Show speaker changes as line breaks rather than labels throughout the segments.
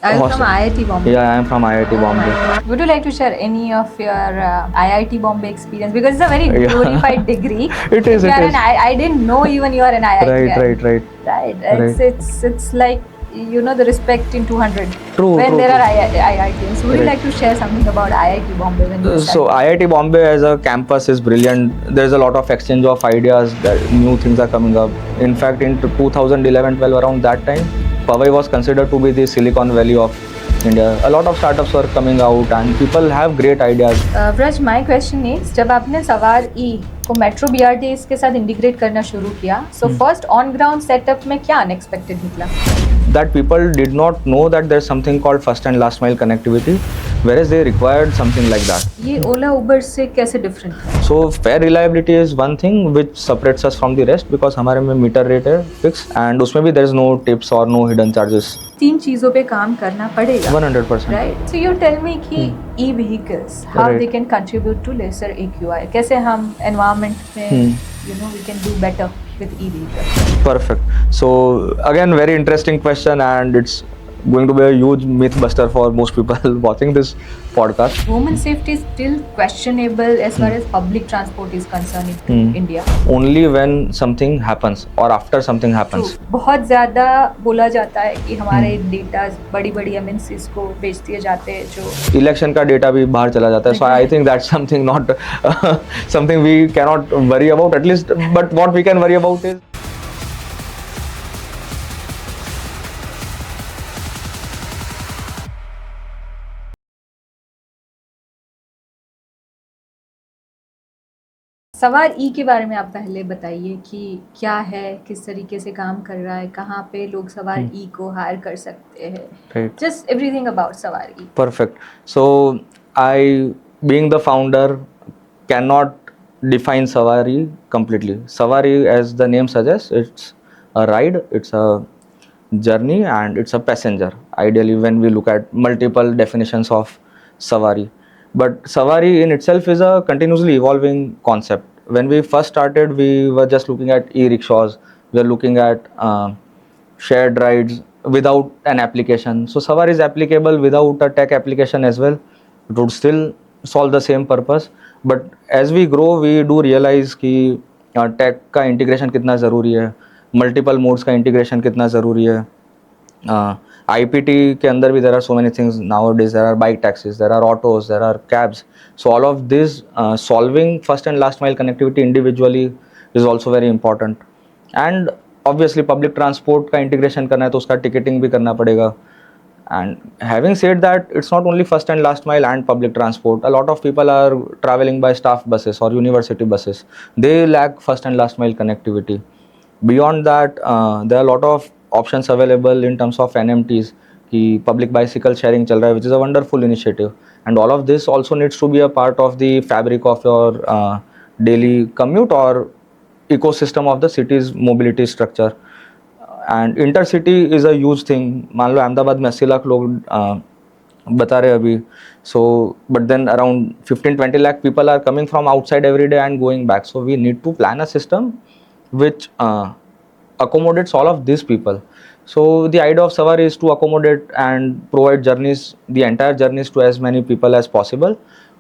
Are you from IIT Bombay?
Yeah, I am from IIT Bombay.
Would you like to share any of your IIT Bombay experience? Because it's a very
Yeah.
glorified degree.
It is.
You
It
are
is.
I didn't know even you are an IIT.
Right.
Right.
Right.
It's like, you know, the respect in 200
True.
when
True.
there
True.
are IITs. Would you
Right.
like to share something about IIT Bombay when you
So
studied?
IIT Bombay as a campus is brilliant. There's a lot of exchange of ideas. That new things are coming up. In fact, in 2011-12, around that time, Powai was considered to be the Silicon Valley of India. A lot of startups were coming out, and people have great ideas.
Vraj, my question is, जब आपने सवार ई को metro BRTs के साथ integrate करना शुरू किया, so first on ground setup में क्या unexpected निकला?
That people did not know that there's something called first and last mile connectivity, whereas they required something like that.
ये Ola Uber से कैसे different है?
So fare reliability is one thing which separates us from the rest, because हमारे में meter rate है fixed, and उसमें भी there is no tips or no hidden charges.
तीन चीजों पे काम करना पड़ेगा.
100%.
Right. So you tell me कि e-vehicles, how
Right.
they can contribute to lesser AQI? कैसे हम environment में, you know, we can do better with e-vehicles?
Perfect. So again, very interesting question, and it's going to be a huge myth buster for most people watching this podcast.
Women safety is still questionable as far as public transport is concerned in India.
Only when something happens or after something happens.
True. बहुत ज़्यादा बोला जाता है कि हमारे data बड़ी MNCs को बेच दिए जाते हैं जो
इलेक्शन का डेटा भी बाहर चला जाता है. So I think that's something not something we cannot worry about, at least. But what we can worry about is
सवार ई के बारे में आप पहले बताइए कि क्या है, किस तरीके से काम कर रहा है, कहाँ पे लोग सवार ई को हायर कर सकते हैं.
Right.
Just everything about सवार ई.
Perfect. So I, being the founder, cannot define Savari completely. Savari, as the name suggests, it's a ride, it's a journey, and it's a passenger. Ideally, when we look at multiple definitions of Savari. But Savari in itself is a continuously evolving concept. When we first started, we were just looking at e-rickshaws, we were looking at shared rides without an application. So Savari is applicable without a tech application as well. It would still solve the same purpose. But as we grow, we do realize कि tech का integration कितना ज़रूरी है, multiple modes का integration कितना ज़रूरी है. IPT के अंदर भी there are so many things nowadays. There are bike taxis, there are autos, there are cabs. So all of this solving first and last mile connectivity individually is also very important. And obviously public transport का integration करना है तो उसका ticketing भी करना पड़ेगा. And having said that, it's not only first and last mile and public transport. A lot of people are traveling by staff buses or university buses. They lack first and last mile connectivity. Beyond that, there are a lot of options available in terms of NMTs. कि public bicycle sharing चल रहा है, which is a wonderful initiative. And all of this also needs to be a part of the fabric of your daily commute or ecosystem of the city's mobility structure. And intercity is a huge thing. मान लो अहमदाबाद में 80 लाख लोग बता रहे अभी. So but then around 15-20 lakh people are coming from outside every day and going back. So we need to plan a system which accommodates all of these people. So the idea of Savari is to accommodate and provide journeys, the entire journeys, to as many people as possible.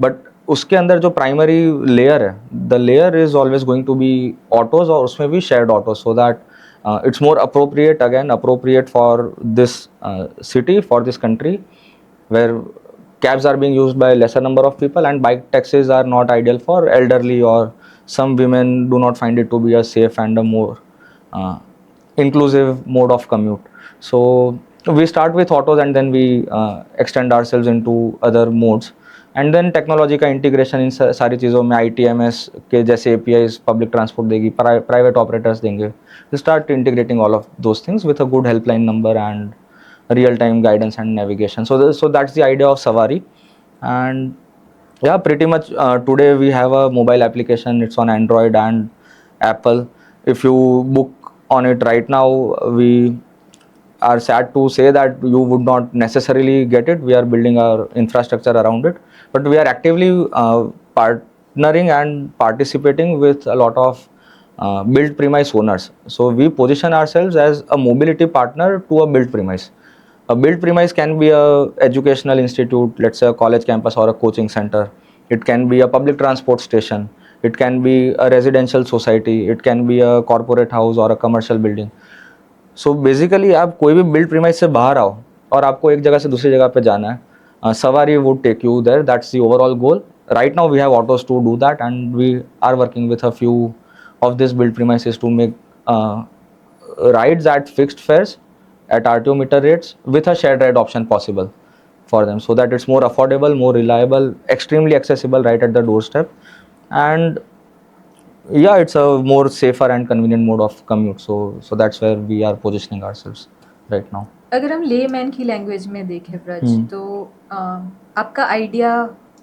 But उसके अंदर जो primary layer है, the layer is always going to be autos, और उसमें भी shared autos, so that it's more appropriate for this city, for this country, where cabs are being used by lesser number of people and bike taxis are not ideal for elderly, or some women do not find it to be a safe and a more inclusive mode of commute. So we start with autos and then we extend ourselves into other modes. And then technology का integration इन सारी चीज़ों में ITMS के जैसे APIs public transport देगी, private operators देंगे. We start integrating all of those things with a good helpline number and real time guidance and navigation. So that's the idea of Savari. And yeah, pretty much today we have a mobile application. It's on Android and Apple. If you book on it right now, we are sad to say that you would not necessarily get it. We are building our infrastructure around it, but we are actively partnering and participating with a lot of build premise owners. So we position ourselves as a mobility partner to a build premise. A built premise can be a educational institute, let's say a college campus or a coaching center. It can be a public transport station. It can be a residential society. It can be a corporate house or a commercial building. So basically आप कोई भी build premise से बाहर आओ और आपको एक जगह से दूसरी जगह पे जाना है, Savaari would take you there, that's the overall goal. Right now we have autos to do that and we are working with a few of this build premises to make rides at fixed fares at RTO meter rates with a shared ride option possible for them, so that it's more affordable, more reliable, extremely accessible right at the doorstep, and yeah, it's a more safer and convenient mode of commute. So that's where we are positioning ourselves right now.
अगर हम layman की language में देखें ब्रज, तो आपका idea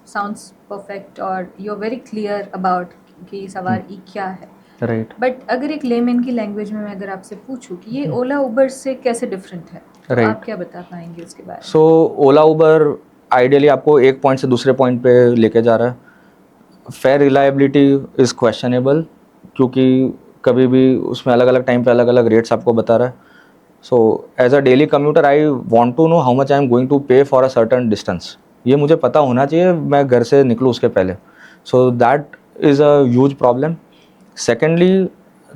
sounds perfect और you are very clear about कि सवार ई क्या है,
राइट.
बट अगर एक लेमैन की लैंग्वेज में मैं अगर आपसे पूछूं कि ये ओला उबर से कैसे डिफरेंट है, तो
Right.
आप क्या बता पाएंगे उसके बारे में?
सो ओला उबर आइडियली आपको एक पॉइंट से दूसरे पॉइंट पे लेके जा रहा है. फेयर रिलायबिलिटी इज़ क्वेश्चनेबल, क्योंकि कभी भी उसमें अलग अलग टाइम पे अलग अलग रेट्स आपको बता रहा है. So as a daily commuter I want to know how much I am going to pay for a certain distance. ये मुझे पता होना चाहिए मैं घर से निकलूँ उसके पहले. So that is a huge problem. Secondly,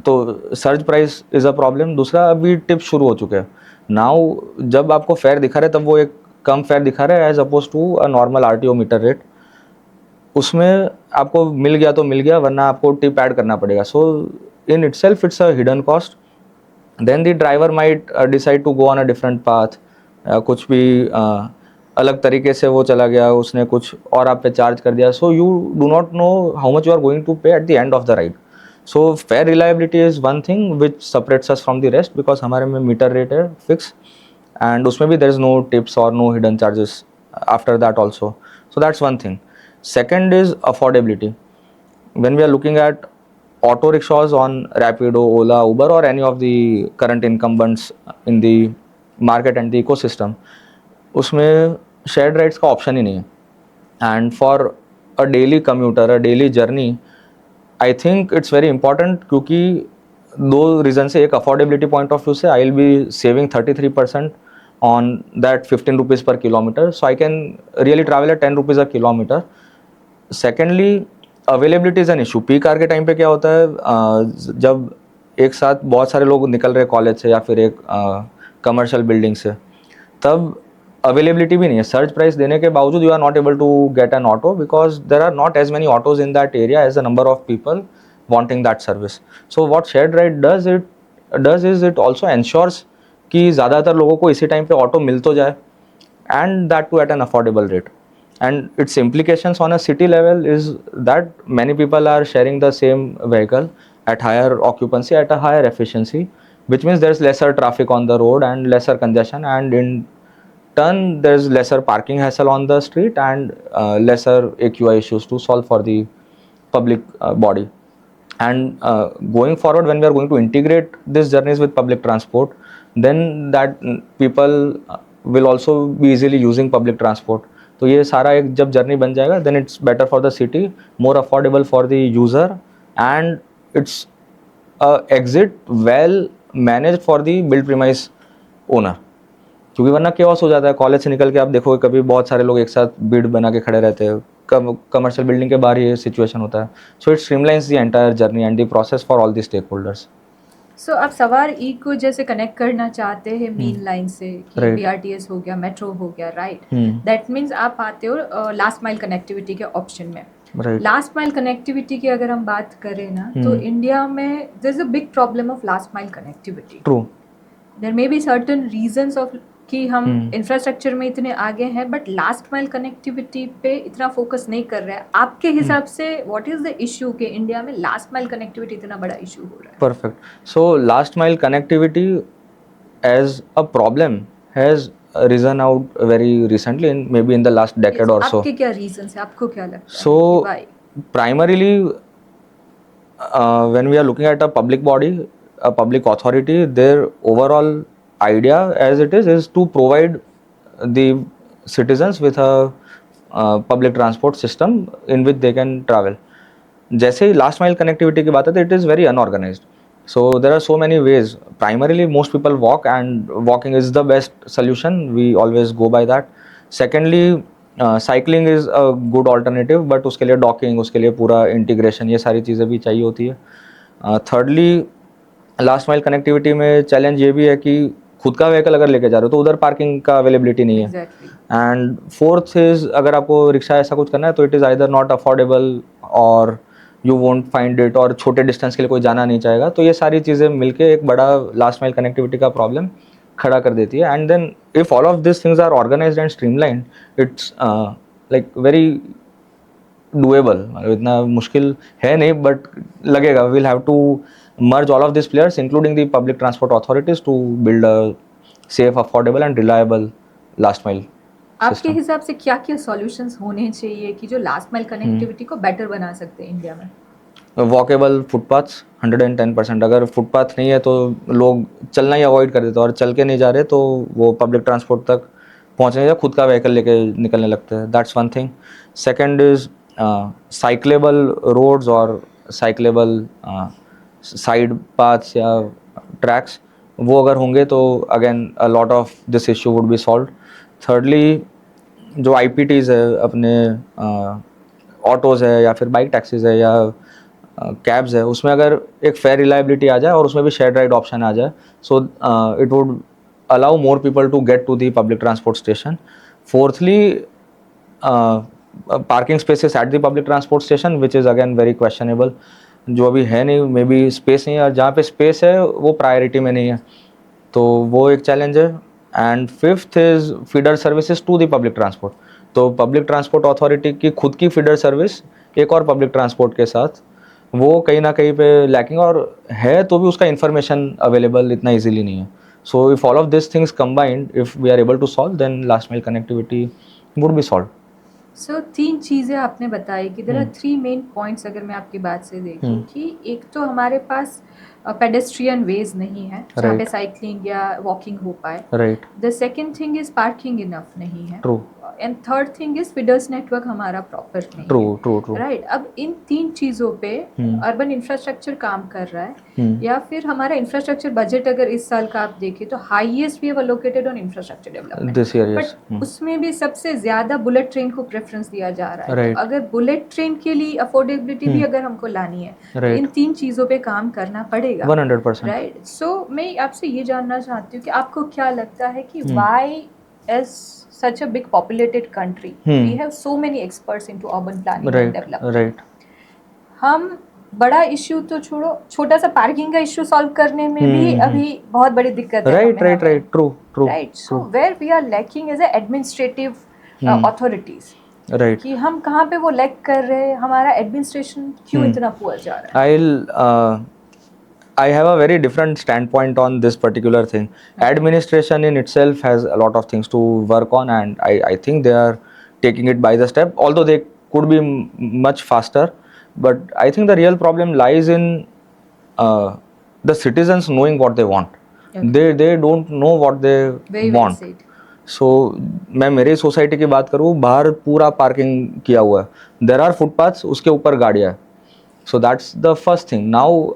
तो surge price is a problem. दूसरा, अभी टिप्स शुरू हो चुके हैं नाउ. जब आपको फेयर दिखा रहे तब वो एक कम फेयर दिखा रहे है as oppose to a normal RTO meter rate. उसमें आपको मिल गया तो मिल गया, वरना आपको टिप ऐड करना पड़ेगा. So in itself it's a hidden cost. Then the driver might decide to go on a different path. कुछ भी अलग तरीके से वो चला गया, उसने कुछ और आप पे चार्ज कर दिया. So you do not know how much you are going to pay at the end of the ride. So fare reliability is one thing which separates us from the rest, because हमारे में meter rate है fix, and उसमें भी there is no tips और no hidden charges after that also. So that's one thing. Second is affordability. When we are looking at auto rickshaws on Rapido, Ola, Uber, or any of the current incumbents in the market and the ecosystem, उसमें shared rides का option ही नहीं है. And for a daily commuter, a daily journey, I think it's very important, क्योंकि दो reason से. एक affordability point of view से I will be saving 33% on that 15 rupees per kilometer, so I can really travel at 10 rupees a kilometer. Secondly, availability is an issue. Peak hour के time पे क्या होता है, जब एक साथ बहुत सारे लोग निकल रहे कॉलेज से या फिर एक कमर्शियल बिल्डिंग से, तब अवेलेबिलिटी भी नहीं है. सर्च प्राइस देने के बावजूद you are not able to get an auto, because there are not as many autos in that area as the number of people wanting that service. So what shared ride does is it also ensures कि ज़्यादातर लोगों को इसी time पे auto मिल तो जाए, and that too at an affordable rate. And its implications on a city level is that many people are sharing the same vehicle at higher occupancy, at a higher efficiency, which means there's lesser traffic on the road and lesser congestion, and in turn there's lesser parking hassle on the street and lesser AQI issues to solve for the public body. And going forward, when we are going to integrate these journeys with public transport, then that people will also be easily using public transport. तो ये सारा एक जब journey बन जाएगा, then it's better for the city, more affordable for the user, and it's a exit well managed for the build premise owner. क्योंकि वरना chaos हो जाता है. कॉलेज से निकल के आप देखोगे कभी बहुत सारे लोग एक साथ भीड़ बना के खड़े रहते हैं. कमर्शियल बिल्डिंग के बाहर ये सिचुएशन होता है. So it streamlines the entire journey and the process for all the stakeholders.
So आप सवार ई को जैसे कनेक्ट करना चाहते हैं मेन लाइन से कि
Right.
BRTS हो गया, मेट्रो हो गया, राइट?
Hmm.
दैट मीन्स आप आते हो लास्ट माइल कनेक्टिविटी के ऑप्शन में.
Right.
लास्ट माइल कनेक्टिविटी की अगर हम बात करें ना, तो इंडिया में there is a big problem of last mile connectivity.
True.
There may be certain reasons of कि हम इंफ्रास्ट्रक्चर में इतने आगे हैं, बट लास्ट माइल कनेक्टिविटी पे इतना फोकस नहीं कर रहे हैं. आपके हिसाब से व्हाट इज द इशू कि इंडिया में लास्ट माइल कनेक्टिविटी इतना बड़ा इशू हो रहा है?
Perfect. So last mile connectivity as a problem has risen out very recently, in maybe in the last decade or so.
आपके क्या रीजंस है, आपको क्या लगता है?
So
कि why?
primarily, when we are looking at a public body, a public authority, their overall idea as it is to provide the citizens with a public transport system in which they can travel. जैसे ही last mile connectivity की बात आती है, it is very unorganised. So there are so many ways. Primarily most people walk, and walking is the best solution, we always go by that. Secondly, cycling is a good alternative, but उसके लिए docking, उसके लिए पूरा integration, ये सारी चीज़ें भी चाहिए होती है. थर्डली, लास्ट माइल कनेक्टिविटी में चैलेंज ये भी है कि खुद का व्हीकल अगर लेके जा रहे हो तो उधर पार्किंग का अवेलेबिलिटी नहीं है.
एग्जैक्टली.
एंड फोर्थ इज, अगर आपको रिक्शा ऐसा कुछ करना है तो it is either not affordable और यू वोंट फाइंड इट, और छोटे डिस्टेंस के लिए कोई जाना नहीं चाहेगा. तो ये सारी चीज़ें मिलके एक बड़ा लास्ट माइल कनेक्टिविटी का प्रॉब्लम खड़ा कर देती है. And then if all of this things are organized and streamlined, it's like very doable. इतना मुश्किल है नहीं, बट लगेगा. We'll have to merge all of these players including the public transport authorities to build a safe, affordable and reliable last mile
आपके
system.
हिसाब से क्या क्या सॉल्यूशंस होने चाहिए कि जो लास्ट माइल कनेक्टिविटी को बेटर बना सकते हैं इंडिया में?
Walkable footpaths 110%. अगर फुटपाथ नहीं है तो लोग चलना ही अवॉइड कर देते हैं, और चल के नहीं जा रहे तो वो पब्लिक ट्रांसपोर्ट तक पहुँचने या खुद का व्हीकल लेके निकलने लगते हैं. That's one thing. Second is cyclable roads और साइक्लेबल साइड पाथ्स या ट्रैक्स. वो अगर होंगे तो again a lot of this issue would be solve. Thirdly, जो IPTs है, अपने ऑटोज़ है या फिर बाइक टैक्सीज है या कैब्स है, उसमें अगर एक फेयर रिलायबिलिटी आ जाए और उसमें भी शेयर राइड ऑप्शन आ जाए, so it would allow more people to get to the public transport station. Fourthly, parking spaces at the public transport station, which is again very questionable. जो अभी है नहीं, मे बी स्पेस नहीं है, और जहाँ पे स्पेस है वो प्रायोरिटी में नहीं है, तो वो एक चैलेंज है. And fifth is feeder services to the public transport. तो पब्लिक ट्रांसपोर्ट अथॉरिटी की खुद की फीडर सर्विस एक और पब्लिक ट्रांसपोर्ट के साथ, वो कहीं ना कहीं पे लैकिंग, और है तो भी उसका इन्फॉर्मेशन अवेलेबल इतना इजीली नहीं है. So if all of this things combined, if we are able to solve, then last mile connectivity would be solve.
So 3 चीज़ें आपने बताई कि देयर आर 3 मेन पॉइंट्स. अगर मैं आपकी बात से देखूं कि एक तो हमारे पास पेडेस्ट्रियन वेज नहीं है जहाँ पे
Right.
साइकिलिंग या वॉकिंग हो पाए.
Right.
The second thing is parking enough नहीं है.
True.
And third thing is feeders network हमारा प्रॉपर नहीं
ट्रू
है.
True true.
राइट. अब इन 3 चीज़ों पे अर्बन इंफ्रास्ट्रक्चर काम कर रहा है, या फिर हमारा इंफ्रास्ट्रक्चर बजट अगर इस साल का आप देखें तो highest we have allocated on infrastructure development
this year, yes.
But उसमें भी सबसे ज़्यादा बुलेट ट्रेन को प्रेफरेंस दिया जा रहा है.
Right.
तो अगर बुलेट ट्रेन के लिए अफोर्डेबिलिटी भी अगर हमको लानी है तो
Right.
इन 3 चीज़ों पे काम करना पड़ेगा.
100%.
राइट. सो मैं आपसे ये जानना चाहती हूँ कि आपको क्या लगता है कि why as such a big populated country, we have so many experts into urban planning and development.
Right.
हम बड़ा इश्यू तो छोड़ो, छोटा सा पार्किंग का इश्यू सॉल्व करने में भी अभी बहुत बड़ी दिक्कत है.
Right right right. True true.
Right. So where we are lacking as administrative authorities,
right.
कि हम कहाँ पे वो लैक कर रहे हैं, हमारा एडमिनिस्ट्रेशन क्यों इतना पुअर जा रहा है?
I have a very different standpoint on this particular thing. Administration in itself has a lot of things to work on, and I think they are taking it by the step, although they could be much faster. But I think the real problem lies in the citizens knowing what they want.
Okay.
They don't know what they
Very well
want.
said.
सो मैं मेरे society की बात करूँ, बाहर पूरा parking किया हुआ है, देर आर फुटपाथ्स, उसके ऊपर गाड़ियाँ है. So that's the first thing. Now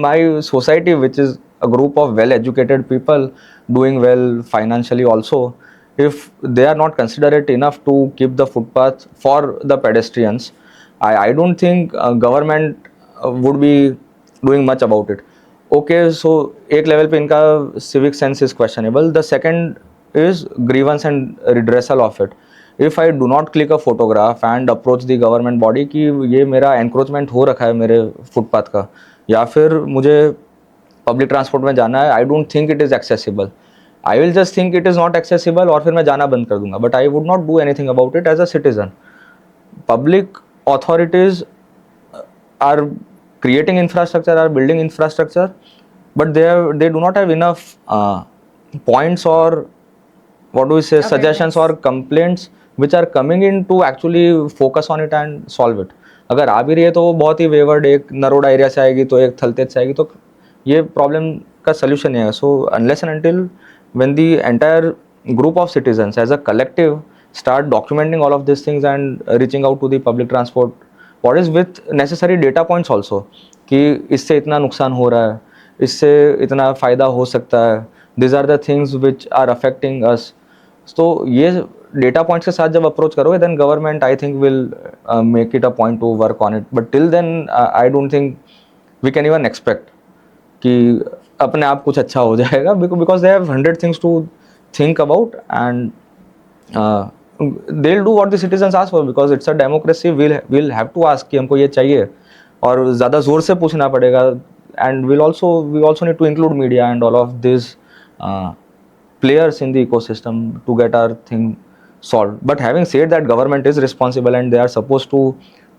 my society, which is a group of well educated people doing well financially also, if they are not considerate enough to keep the footpath for the pedestrians, I don't think government would be doing much about it. Okay, so एक level पे इनका civic sense is questionable. The second is grievance and redressal of it. If I do not click a photograph and approach the government body कि ये मेरा encroachment हो रखा है मेरे फुटपाथ का, या फिर मुझे पब्लिक ट्रांसपोर्ट में जाना है, I don't think it is accessible, I will just think it is not accessible, और फिर मैं जाना बंद कर दूंगा, but I would not do anything about it as a citizen. Public authorities are creating infrastructure, are building infrastructure, but they do not have enough points, or what do we say, suggestions or complaints which are coming in to actually focus on it and solve it. अगर आ भी रही है तो वो बहुत ही wayward, एक Naroda area से आएगी तो एक थलतेज से आएगी, तो ये प्रॉब्लम का सोल्यूशन नहीं है. So unless and until when the entire group of citizens as a collective start documenting all of these things and reaching out to the public transport bodies with necessary data points also, कि इससे इतना नुकसान हो रहा है, इससे इतना फ़ायदा हो सकता है, this are the things which are affecting us. तो ये डेटा पॉइंट्स के साथ जब अप्रोच करोगे then government I think will make it a point to work on it. But till then I don't think we can even expect कि अपने आप कुछ अच्छा हो जाएगा, because they have 100 things to think about and they'll do what the citizens ask for because it's a democracy. We'll have to ask कि हमको ये चाहिए और ज़्यादा ज़ोर से पूछना पड़ेगा. And we also need to include media and all of these players in the ecosystem to get our thing solved. But having said that, government is responsible and they are supposed to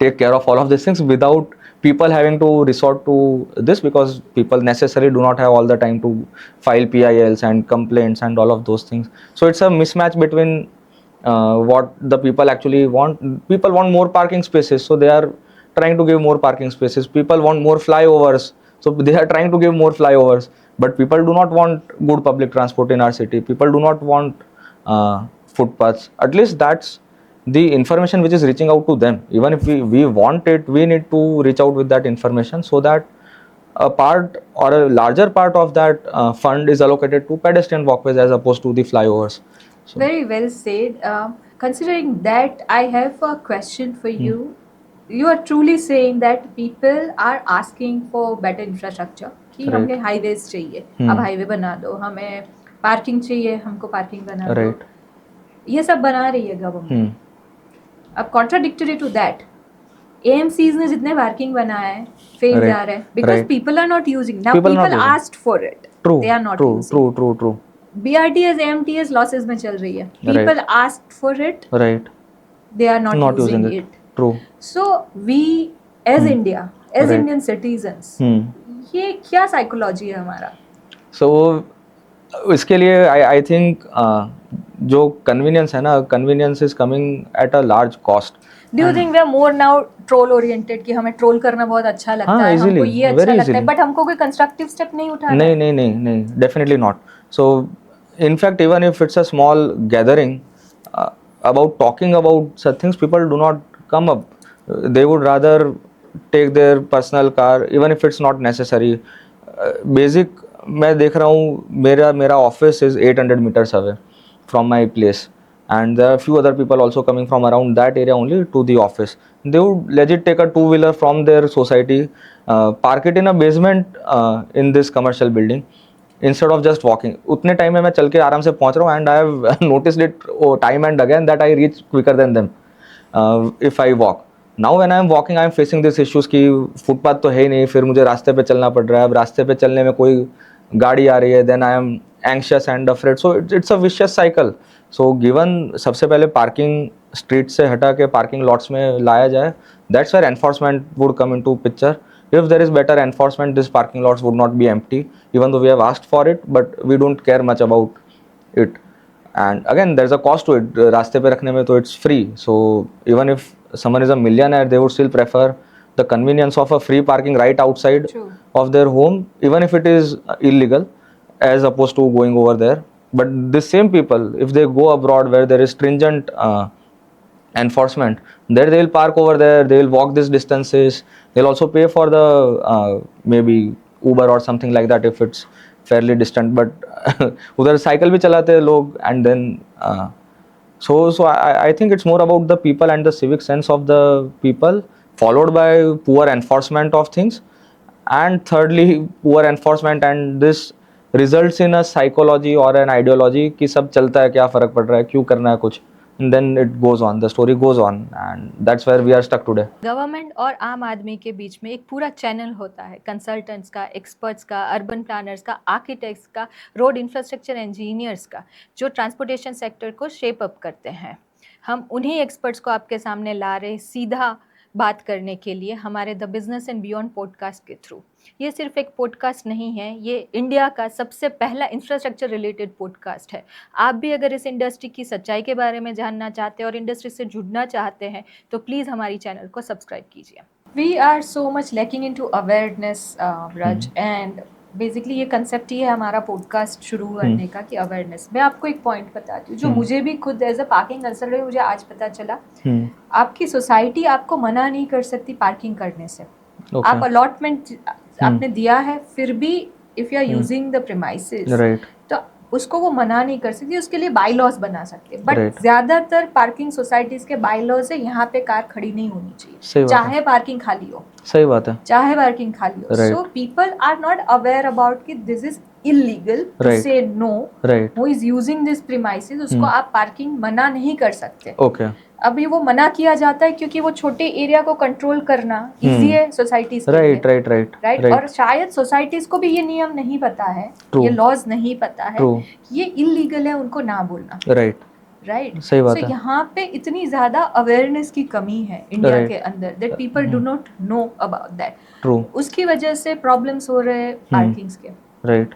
take care of all of these things without people having to resort to this, because people necessarily do not have all the time to file PILs and complaints and all of those things. So it's a mismatch between what the people actually want. People want more parking spaces, so they are trying to give more parking spaces. People want more flyovers, so they are trying to give more flyovers. But people do not want good public transport in our city. People do not want footpaths. At least that's the information which is reaching out to them. Even if we want it, we need to reach out with that information so that a part or a larger part of that fund is allocated to pedestrian walkways as opposed to the flyovers. So,
Very well said. Considering that, I have a question for you. You are truly saying that people are asking for better infrastructure कि
Right.
हमें highways चाहिए, अब highway बना दो, हमें parking चाहिए, हमको parking बना दो.
Right.
ये सब बना रही है गवर्नमेंट. अब कॉन्ट्राडिक्टरी टू दैट, AMCs ने जितने पार्किंग बनाया है फेल
Right.
जा रहा है because
Right.
People are not using. Now
People are not
people
using.
Asked for it,
True.
They are not
True.
Using.
True. True. True.
BRTS AMTS losses में चल रही है. People asked for it,
Right.
they are not,
Not
using
using
it.
True.
So we as India, as
Right.
Indian citizens, ये क्या psychology है हमारा?
So इसके लिए आई थिंक जो कन्वीनियंस है ना, convenience is coming at a large cost.
Do you think we are more now troll oriented कि हमें ट्रोल करना बहुत अच्छा लगता है,
easily,
हमको ये अच्छा
very
लगता है,
easily.
बट हमको कोई कंस्ट्रक्टिव स्टेप नहीं उठाना
नहीं
है?
नहीं नहीं नहीं, definitely not. So in fact, even if it's a small gathering, about talking about such things, people do not come up. They would rather take their personal car even if it's not necessary. Basic मैं देख रहा हूँ, मेरा office is 800 meters away from my place, and there are few other people also coming from around that area only to the office. They would legit take a two-wheeler from their society, park it in a basement in this commercial building instead of just walking. उतने time में मैं चल के आराम से पहुंच रहा हूँ, and I have noticed it time and again that I reach quicker than them if I walk. Now when I am walking, I am facing this issues कि फुटपाथ तो है ही नहीं, फिर मुझे रास्ते पे चलना पड़ रहा है. अब रास्ते पे चलने में कोई गाड़ी आ रही है, then I am anxious and afraid. So it's a vicious cycle. So given सबसे पहले पार्किंग स्ट्रीट से हटा के पार्किंग लॉट्स में लाया जाए, that's where enforcement would come into picture. If there is better enforcement, these parking lots would not be empty, even though we have asked for it, but we don't care much about it. And again, there's a cost to it. रास्ते पे रखने में तो it's free. So even if someone is a millionaire, they would still prefer the convenience of a free parking right outside
True.
of their home, even if it is illegal, as opposed to going over there. But the same people, if they go abroad where there is stringent enforcement, there they will park over there, they will walk these distances, they'll also pay for the maybe Uber or something like that if it's fairly distant. But उधर cycle भी चलाते हैं लोग, and then so I think it's more about the people and the civic sense of the people, followed by poor enforcement of things, and thirdly poor enforcement, and this results in a psychology or an ideology कि सब चलता है, क्या फ़र्क पड़ रहा है, क्यों करना है कुछ. And then it goes on, the story goes on, and that's where we are stuck today.
Government और आम आदमी के बीच में एक पूरा चैनल होता है, कंसल्टेंट्स का, एक्सपर्ट्स का, अर्बन प्लानर्स का, आर्किटेक्ट्स का, रोड इंफ्रास्ट्रक्चर इंजीनियर्स का, जो ट्रांसपोर्टेशन सेक्टर को शेप अप करते हैं. हम उन्हीं एक्सपर्ट्स को आपके सामने ला रहे सीधा बात करने के लिए हमारे the business and beyond podcast के थ्रू. ये सिर्फ एक पॉडकास्ट नहीं है, ये इंडिया का सबसे पहला इंफ्रास्ट्रक्चर रिलेटेड पॉडकास्ट है. आप भी अगर इस इंडस्ट्री की सच्चाई के बारे में जानना चाहते हैं और इंडस्ट्री से जुड़ना चाहते हैं तो प्लीज़ हमारी चैनल को सब्सक्राइब कीजिए. We are so much lacking in to awareness, Vraj, and basically ये कंसेप्ट ही है हमारा पॉडकास्ट शुरू करने का कि अवेयरनेस. मैं आपको एक पॉइंट बताती हूँ जो मुझे भी खुद एज अ पार्किंग कंसल्टेंट मुझे आज पता चला. आपकी सोसाइटी आपको मना नहीं कर सकती पार्किंग करने से.
Okay.
आप अलॉटमेंट आपने दिया है, फिर भी if you are using the premises,
Right.
तो उसको वो मना नहीं कर सकती, उसके लिए बाई लॉज बना सकते हैं। But
Right.
ज्यादातर पार्किंग सोसाइटीज के बाई लॉज है यहाँ पे कार खड़ी नहीं होनी
सही
चाहिए,
बात है।
चाहे पार्किंग खाली हो,
सही बात है।
चाहे पार्किंग खाली हो।
Right.
So people are not aware about कि this is illegal to
Right.
Say no,
Right.
Who is using this premises, उसको आप पार्किंग मना नहीं कर सकते।
Okay.
अभी वो मना किया जाता है क्योंकि वो छोटे एरिया को कंट्रोल करना इजी है सोसाइटीज के लिए,
Right. Right. Right.
राइट। और शायद सोसाइटीज को भी ये नियम नहीं पता है,
True.
ये लॉज नहीं पता है
True.
कि ये इलीगल है उनको ना बोलना,
Right.
राइट।
सही
सो
बात है।
यहाँ पे इतनी ज्यादा अवेयरनेस की कमी है इंडिया
Right.
के अंदर, that people do not know about that.
True.
उसकी वजह से प्रॉब्लम्स हो रहे हैं पार्किंग्स के।
Right.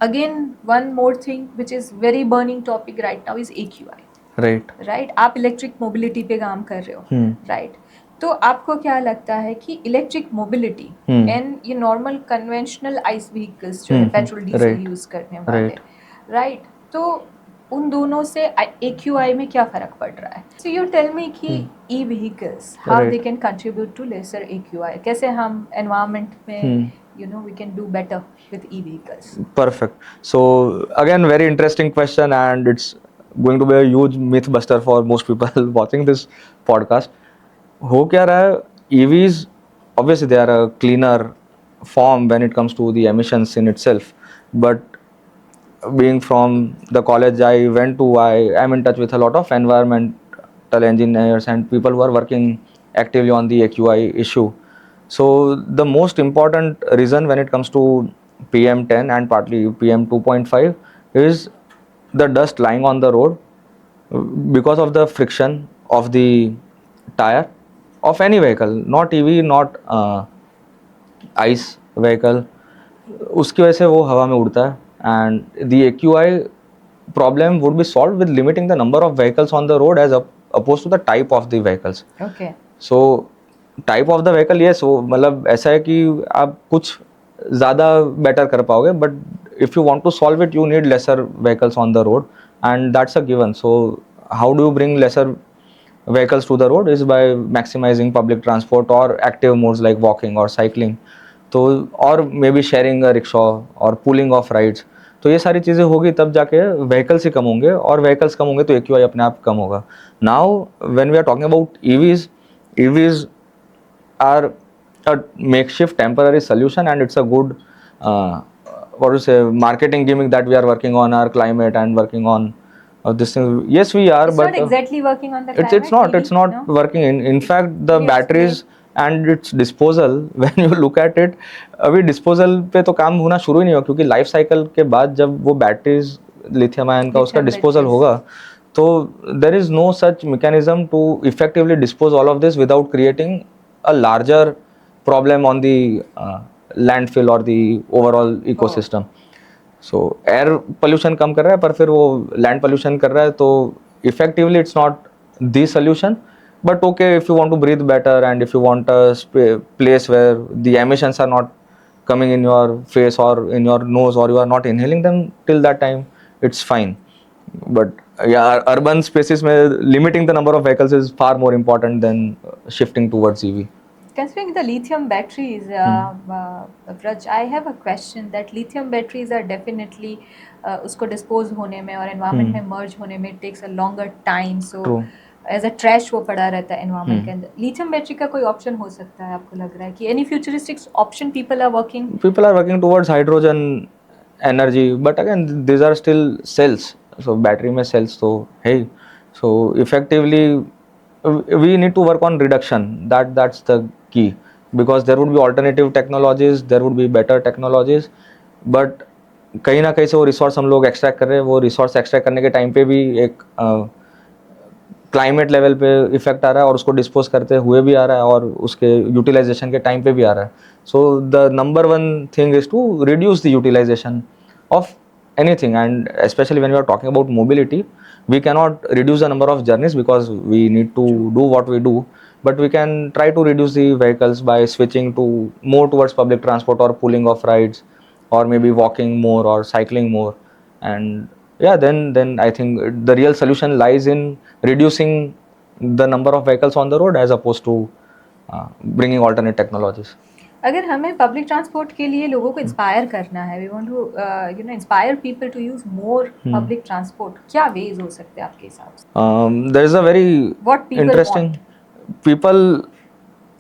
Again one more thing which is very burning topic right now is AQI,
Right.
Right. आप इलेक्ट्रिक मोबिलिटी पे काम कर रहे हो, राइट। तो आपको क्या लगता है कि इलेक्ट्रिक मोबिलिटी एंड ये नॉर्मल कन्वेंशनल आइस व्हीकल्स जो है पेट्रोल डीजल
Right.
यूज करने वाले,
Right.
राइट, तो उन दोनों से AQI में क्या फर्क पड़ रहा है? सो यू टेल मी कि e vehicles how they
Right.
Can contribute to lesser AQI, कैसे हम एनवायरनमेंट में you know we can do better with e-vehicles?
Perfect. So again, very interesting question, and it's going to be a huge myth buster for most people watching this podcast. हो क्या रहा है, EVs obviously they are a cleaner form when it comes to the emissions in itself, but being from the college I went to, I am in touch with a lot of environmental engineers and people who are working actively on the AQI issue. So the most important reason when it comes to PM10 and partly PM2.5 is the dust lying on the road because of the friction of the tire of any vehicle, not EV, not ICE vehicle. उसकी वजह से वो हवा में उड़ता है, and the AQI problem would be solved with limiting the number of vehicles on the road as opposed to the type of the vehicles.
Okay.
So type of the vehicle, yes, वो मतलब ऐसा है कि आप कुछ ज़्यादा better कर पाओगे, but if you want to solve it you need lesser vehicles on the road, and that's a given. So how do you bring lesser vehicles to the road is by maximizing public transport or active modes like walking or cycling, तो और may be sharing a rickshaw और pulling of rides. तो ये सारी चीज़ें होगी तब जाके व्हीकल्स ही कम होंगे, और व्हीकल्स कम होंगे तो AQI अपने आप कम होगा. Now when we are talking about EVs are a makeshift temporary solution, and it's a good what to say, marketing gimmick that we are working on our climate and working on this thing. Yes, we are,
It's
but
not exactly working on the climate.
it's not
no?
working. In fact, the
Can you
batteries and its disposal, when you look at it, अभी disposal पे तो काम होना शुरू ही नहीं हुआ, क्योंकि life cycle के बाद जब वो बैटरीज लिथियम आयन का उसका
Lithium
डिस्पोजल
batteries.
होगा, तो there is no such mechanism to effectively dispose all of this without creating a larger problem on the landfill or the overall ecosystem. So air pollution कम कर रहा है, पर फिर वो land pollution कर रहा है, तो effectively it's not the solution. But okay, if you want to breathe better and if you want a place where the emissions are not coming in your face or in your nose, or you are not inhaling them till that time, it's fine. But yeah, urban spaces में limiting the number of vehicles is far more important than shifting towards EV.
Considering the lithium batteries, Vraj, I have a question that lithium batteries are definitely उसको dispose होने में और environment में merge होने में it takes a longer time. So
True.
as a trash वो पड़ा रहता है environment के अंदर. Lithium battery का कोई option हो सकता है, आपको लग रहा है कि any futuristic option people are working?
People are working towards hydrogen energy, but again these are still cells. So battery में cells, so hey, so effectively we need to work on reduction. That's the key, because there would be alternative technologies, there would be better technologies, but कहीं ना कहीं से वो resource हम लोग extract कर रहे हैं. वो रिसोर्स एक्सट्रैक्ट करने के टाइम पे भी एक क्लाइमेट लेवल पे इफेक्ट आ रहा है, और उसको डिस्पोज करते हुए भी आ रहा है, और उसके यूटिलाइजेशन के टाइम पे भी आ रहा है. So the number one thing is to reduce the utilization of anything, and especially when we are talking about mobility, we cannot reduce the number of journeys because we need to do what we do, but we can try to reduce the vehicles by switching to more towards public transport or pulling of rides, or maybe walking more or cycling more. And yeah, then I think the real solution lies in reducing the number of vehicles on the road as opposed to bringing alternate technologies.
अगर हमें public transport के लिए लोगों को inspire करना है, we want to inspire people to use more public transport, क्या ways हो सकते हैं आपके हिसाब से?
There is a very
what people
interesting
want?
people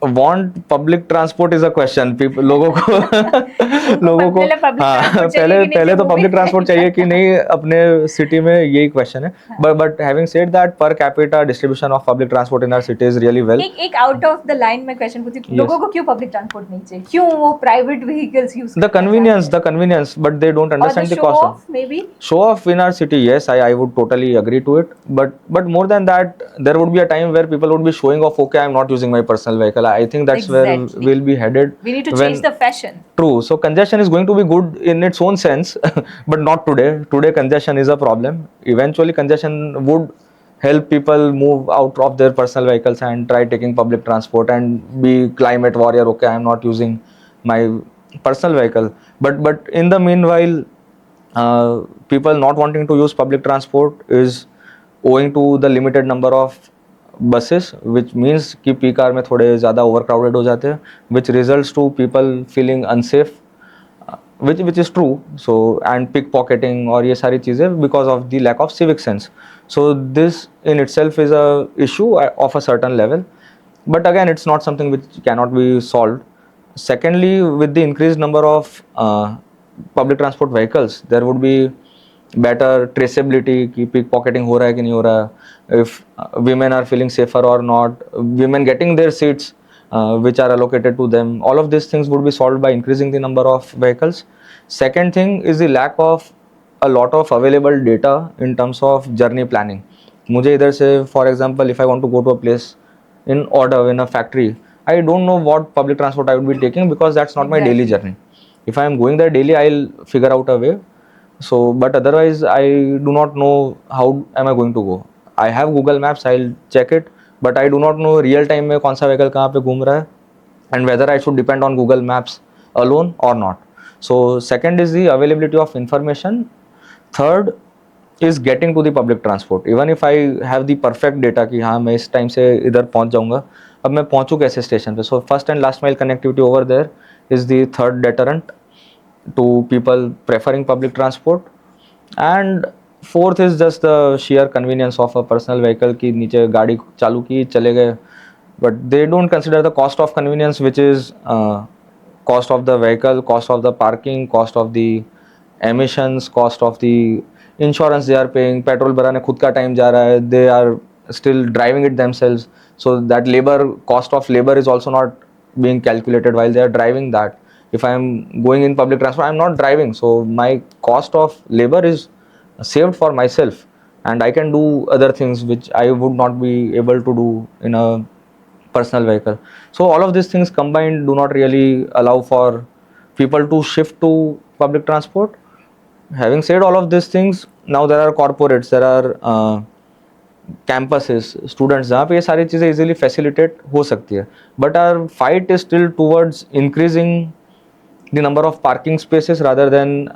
want public transport is a question. People लोगों को
उनको
लोगों को
पहले पब्लिक
हाँ
ट्रांसपोर्ट चाहिए
पहले
कि नहीं
पहले
चाहिए
तो
वो भी
पब्लिक ट्रांसपोर्ट चाहिए कि नहीं अपने सिटी में, यही क्वेश्चन है.
हाँ.
But having said that per capita distribution of public transport in our city is really well.
एक आउट ऑफ द लाइन में क्वेश्चन पूछती हूँ, लोगों
Yes.
को क्यों पब्लिक ट्रांसपोर्ट नहीं चाहिए, क्यों वो प्राइवेट व्हीकल्स यूज
The
करना चाहते हैं?
convenience, but they don't
और the
understand the
show
cost.
Of may be?
Show off in our city, yes, I would totally agree to it. But more than that, there would be a time where people would be showing off. Okay, I'm not using my personal vehicle. I think that's where
Exactly.
we'll be headed.
We need to
when
change the fashion.
True. So congestion is going to be good in its own sense, but not today. Today congestion is a problem. Eventually, congestion would help people move out of their personal vehicles and try taking public transport and be climate warrior. Okay, I'm not using my personal vehicle. But in the meanwhile, people not wanting to use public transport is owing to the limited number of buses, which means कि peak hour में थोड़े ज़्यादा overcrowded हो जाते हैं, which results to people feeling unsafe, which is true. So and pickpocketing और ये सारी चीज़ें because of the lack of civic sense. So this in itself is a issue of a certain level, but again it's not something which cannot be solved. Secondly, with the increased number of public transport vehicles, there would be better traceability कि pickpocketing हो रहा है कि नहीं हो रहा है, if women are feeling safer or not, women getting their seats which are allocated to them. All of these things would be solved by increasing the number of vehicles. Second thing is the lack of a lot of available data in terms of journey planning. मुझे इधर से for example if I want to go to a place in order in a factory, I don't know what public transport I would be taking because that's not my daily
Exactly.
journey. If I am going there daily, I'll figure out a way. So but otherwise I do not know how am I going to go. I have Google Maps, I'll check it, but I do not know real time में कौन सा vehicle कहाँ पे घूम रहा है and whether I should depend on Google Maps alone or not. So second is the availability of information. Third is getting to the public transport. Even if I have the perfect data कि हाँ मैं इस time से इधर पहुँच जाऊँगा, अब मैं पहुँचूँ कैसे स्टेशन पे. So first and last mile connectivity over there is the third deterrent to people preferring public transport. And fourth is just the sheer convenience of a personal vehicle कि नीचे गाड़ी चालू की चले गए, but they don't consider the cost of convenience, which is cost of the vehicle, cost of the parking, cost of the emissions, cost of the insurance they are paying. Petrol भराने खुद का टाइम जा रहा है, they are still driving it themselves, so that labor cost of labor is also not being calculated while they are driving that. If I am going in public transport, I am not driving, so my cost of labor is saved for myself and I can do other things which I would not be able to do in a personal vehicle. So all of these things combined do not really allow for people to shift to public transport. Having said all of these things, now there are corporates, there are campuses, students जहाँ पे ये सारी चीज़ें easily facilitate हो सकती है, but our fight is still towards increasing the number of parking spaces rather than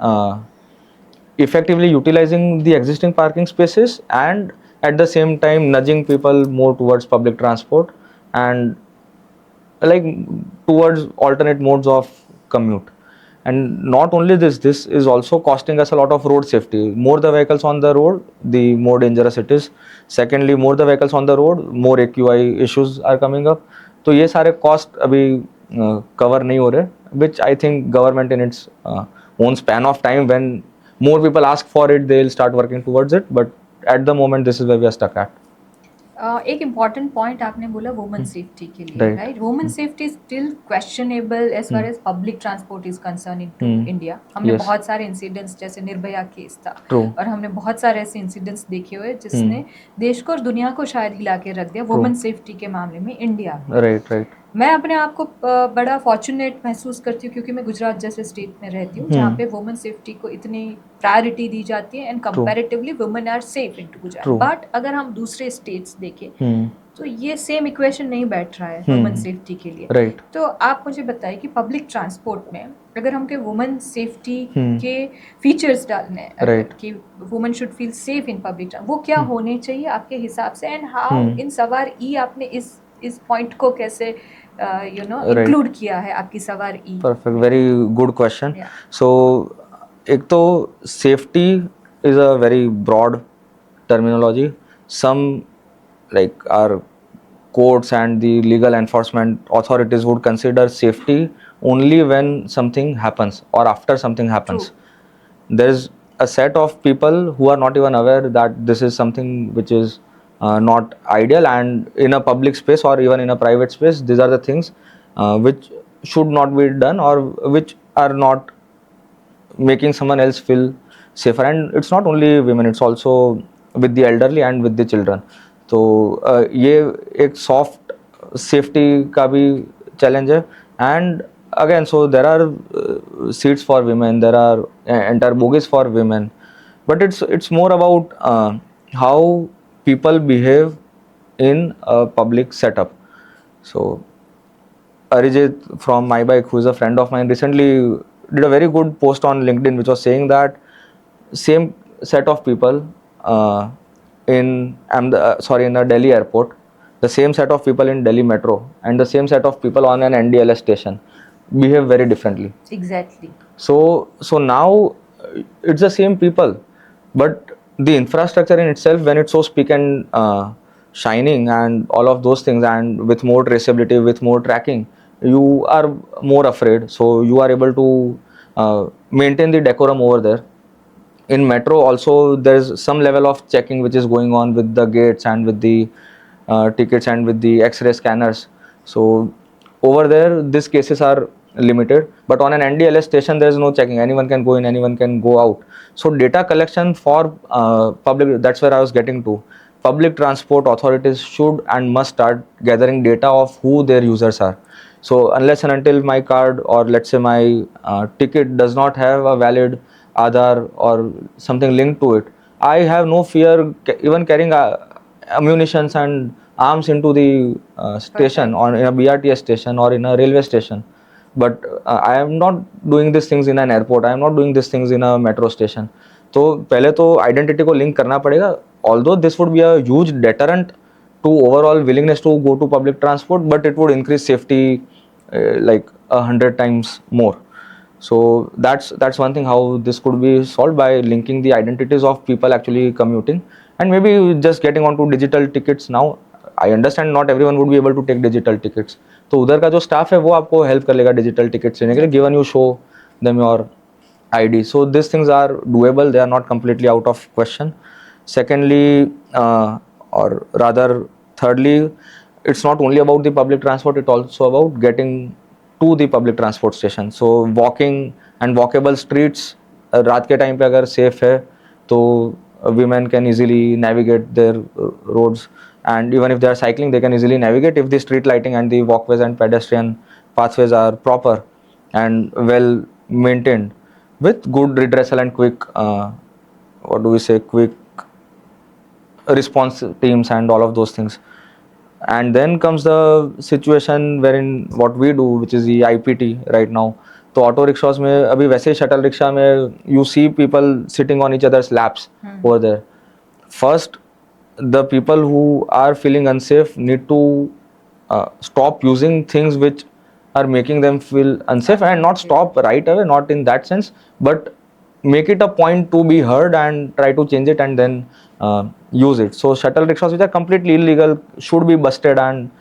effectively utilizing the existing parking spaces and at the same time nudging people more towards public transport and like towards alternate modes of commute. And not only this is also costing us a lot of road safety. More the vehicles on the road, the more dangerous it is. Secondly, more the vehicles on the road, more AQI issues are coming up. तो ये सारे cost अभी cover नहीं हो रहे, which I think government in its own span of time, when more people ask for it, they'll start working towards it. But at the moment, this is where we are stuck at.
एक important point आपने बोला women safety के लिए,
Right.
Right? Women safety is still questionable as far as public transport is concern in to India. हमने
Yes.
बहुत सारे incidents, जैसे Nirbhaya case था,
True.
और हमने बहुत सारे ऐसे इंसिडेंट्स देखे हुए जिसने देश को और दुनिया को शायद हिला के रख दिया वुमेन सेफ्टी के मामले में इंडिया में.
Right, right.
मैं अपने आप को बड़ा फॉर्चुनेट महसूस करती हूँ क्योंकि मैं गुजरात जैसे स्टेट में रहती हूँ जहाँ पे वुमेन सेफ्टी को इतनी प्रायोरिटी दी जाती है and comparatively women are safe in to Gujarat. But अगर हम दूसरे स्टेट्स देखें तो ये सेम इक्वेशन नहीं बैठ रहा है वुमेन सेफ्टी के लिए.
Right.
तो आप मुझे बताइए कि पब्लिक ट्रांसपोर्ट में अगर हमके वुमेन सेफ्टी के फीचर्स डालने हैं,
Right.
कि women should feel safe in public, वो क्या होने चाहिए आपके हिसाब से, एंड हाउ इन सवार ई आपने इस इस पॉइंट को कैसे
Right.
इंक्लूड किया है आपकी सवारी?
Perfect. Very good question.
Yeah.
So, एक तो safety is a very broad terminology. Some like our courts and the legal enforcement authorities would consider safety only when something happens or after something happens.
True.
There's a set of people who are not even aware that this is something which is not ideal, and in a public space or even in a private space, these are the things which should not be done or which are not making someone else feel safer. And it's not only women, it's also with the elderly and with the children. तो ये एक soft safety का भी challenge है. And again, so there are seats for women, there are entire bogies for women, but it's more about how people behave in a public setup. So Arijit from My Bike, who is a friend of mine, recently did a very good post on LinkedIn, which was saying that same set of people in in a Delhi airport, the same set of people in Delhi metro, and the same set of people on an NDLS station behave very differently.
Exactly.
So now it's the same people, but the infrastructure in itself, when it's so speak and shining and all of those things, and with more traceability, with more tracking, you are more afraid. So you are able to maintain the decorum over there. In metro also, there's some level of checking which is going on with the gates and with the tickets and with the x-ray scanners. So over there these cases are limited, but on an NDLS station there is no checking. Anyone can go in, anyone can go out. So data collection for public, that's where I was getting to. Public transport authorities should and must start gathering data of who their users are. So unless and until my card, or let's say my ticket, does not have a valid Aadhaar or something linked to it, I have no fear even carrying ammunitions and arms into the station, or in a BRTS station or in a railway station. But I am not doing these things in an airport, I am not doing these things in a metro station. तो पहले तो identity को link करना पड़ेगा. Although this would be a huge deterrent to overall willingness to go to public transport, but it would increase safety like 100 times more. So that's one thing how this could be solved, by linking the identities of people actually commuting, and maybe just getting onto digital tickets now. I understand not everyone would be able to take digital tickets, तो उधर का जो staff है वो आपको help कर लेगा digital tickets लेने के लिए, given you show them your ID. So these things are doable, they are not completely out of question. Secondly, or rather thirdly, it's not only about the public transport, it's also about getting to the public transport station. So walking and walkable streets, रात के time पे अगर safe है तो women can easily navigate their roads, and even if they are cycling they can easily navigate if the street lighting and the walkways and pedestrian pathways are proper and well maintained, with good redressal and quick what do we say, quick response teams and all of those things. And then comes the situation wherein what we do, which is the IPT right now. तो auto rickshaws में अभी वैसे ही shuttle rickshaw में you see people sitting on each others laps over there. First, the people who are feeling unsafe need to stop using things which are making them feel unsafe, and not stop right away, not in that sense, but make it a point to be heard and try to change it and then use it. So shuttle rickshaws which are completely illegal should be busted, and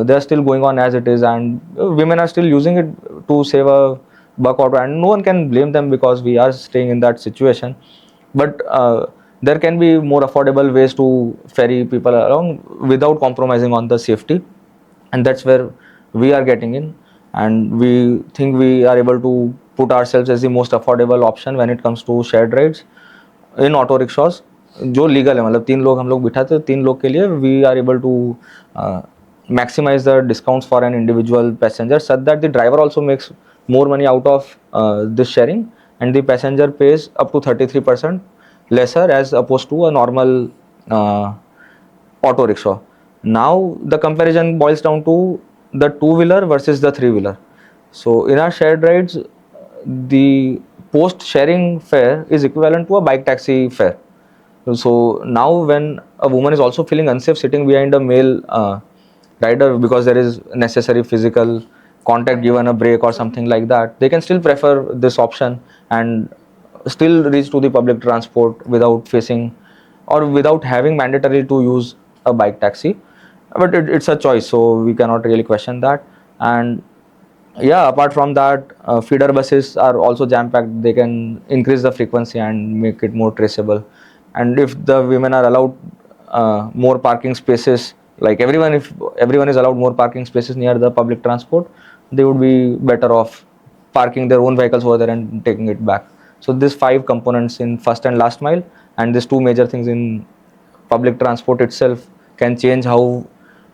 they are still going on as it is, and women are still using it to save a buck or two, and no one can blame them because we are staying in that situation. But there can be more affordable ways to ferry people along without compromising on the safety, and that's where we are getting in, and we think we are able to put ourselves as the most affordable option when it comes to shared rides in auto rickshaws जो legal है. मतलब 3 लोग हम लोग बिठाते हैं, 3 लोग के लिए we are able to maximize the discounts for an individual passenger, such that the driver also makes more money out of this sharing, and the passenger pays up to 33% lesser as opposed to a normal auto rickshaw. Now the comparison boils down to the two-wheeler versus the three-wheeler. So in our shared rides, the post sharing fare is equivalent to a bike taxi fare. So now when a woman is also feeling unsafe sitting behind a male rider, because there is necessary physical contact given a break or something like that, they can still prefer this option and still reach to the public transport without facing or without having mandatory to use a bike taxi. But it's a choice, so we cannot really question that. And yeah, apart from that, feeder buses are also jam packed. They can increase the frequency and make it more traceable. And if the women are allowed more parking spaces, like everyone, if everyone is allowed more parking spaces near the public transport, they would be better off parking their own vehicles over there and taking it back. So these 5 components in first and last mile, and these 2 major things in public transport itself, can change how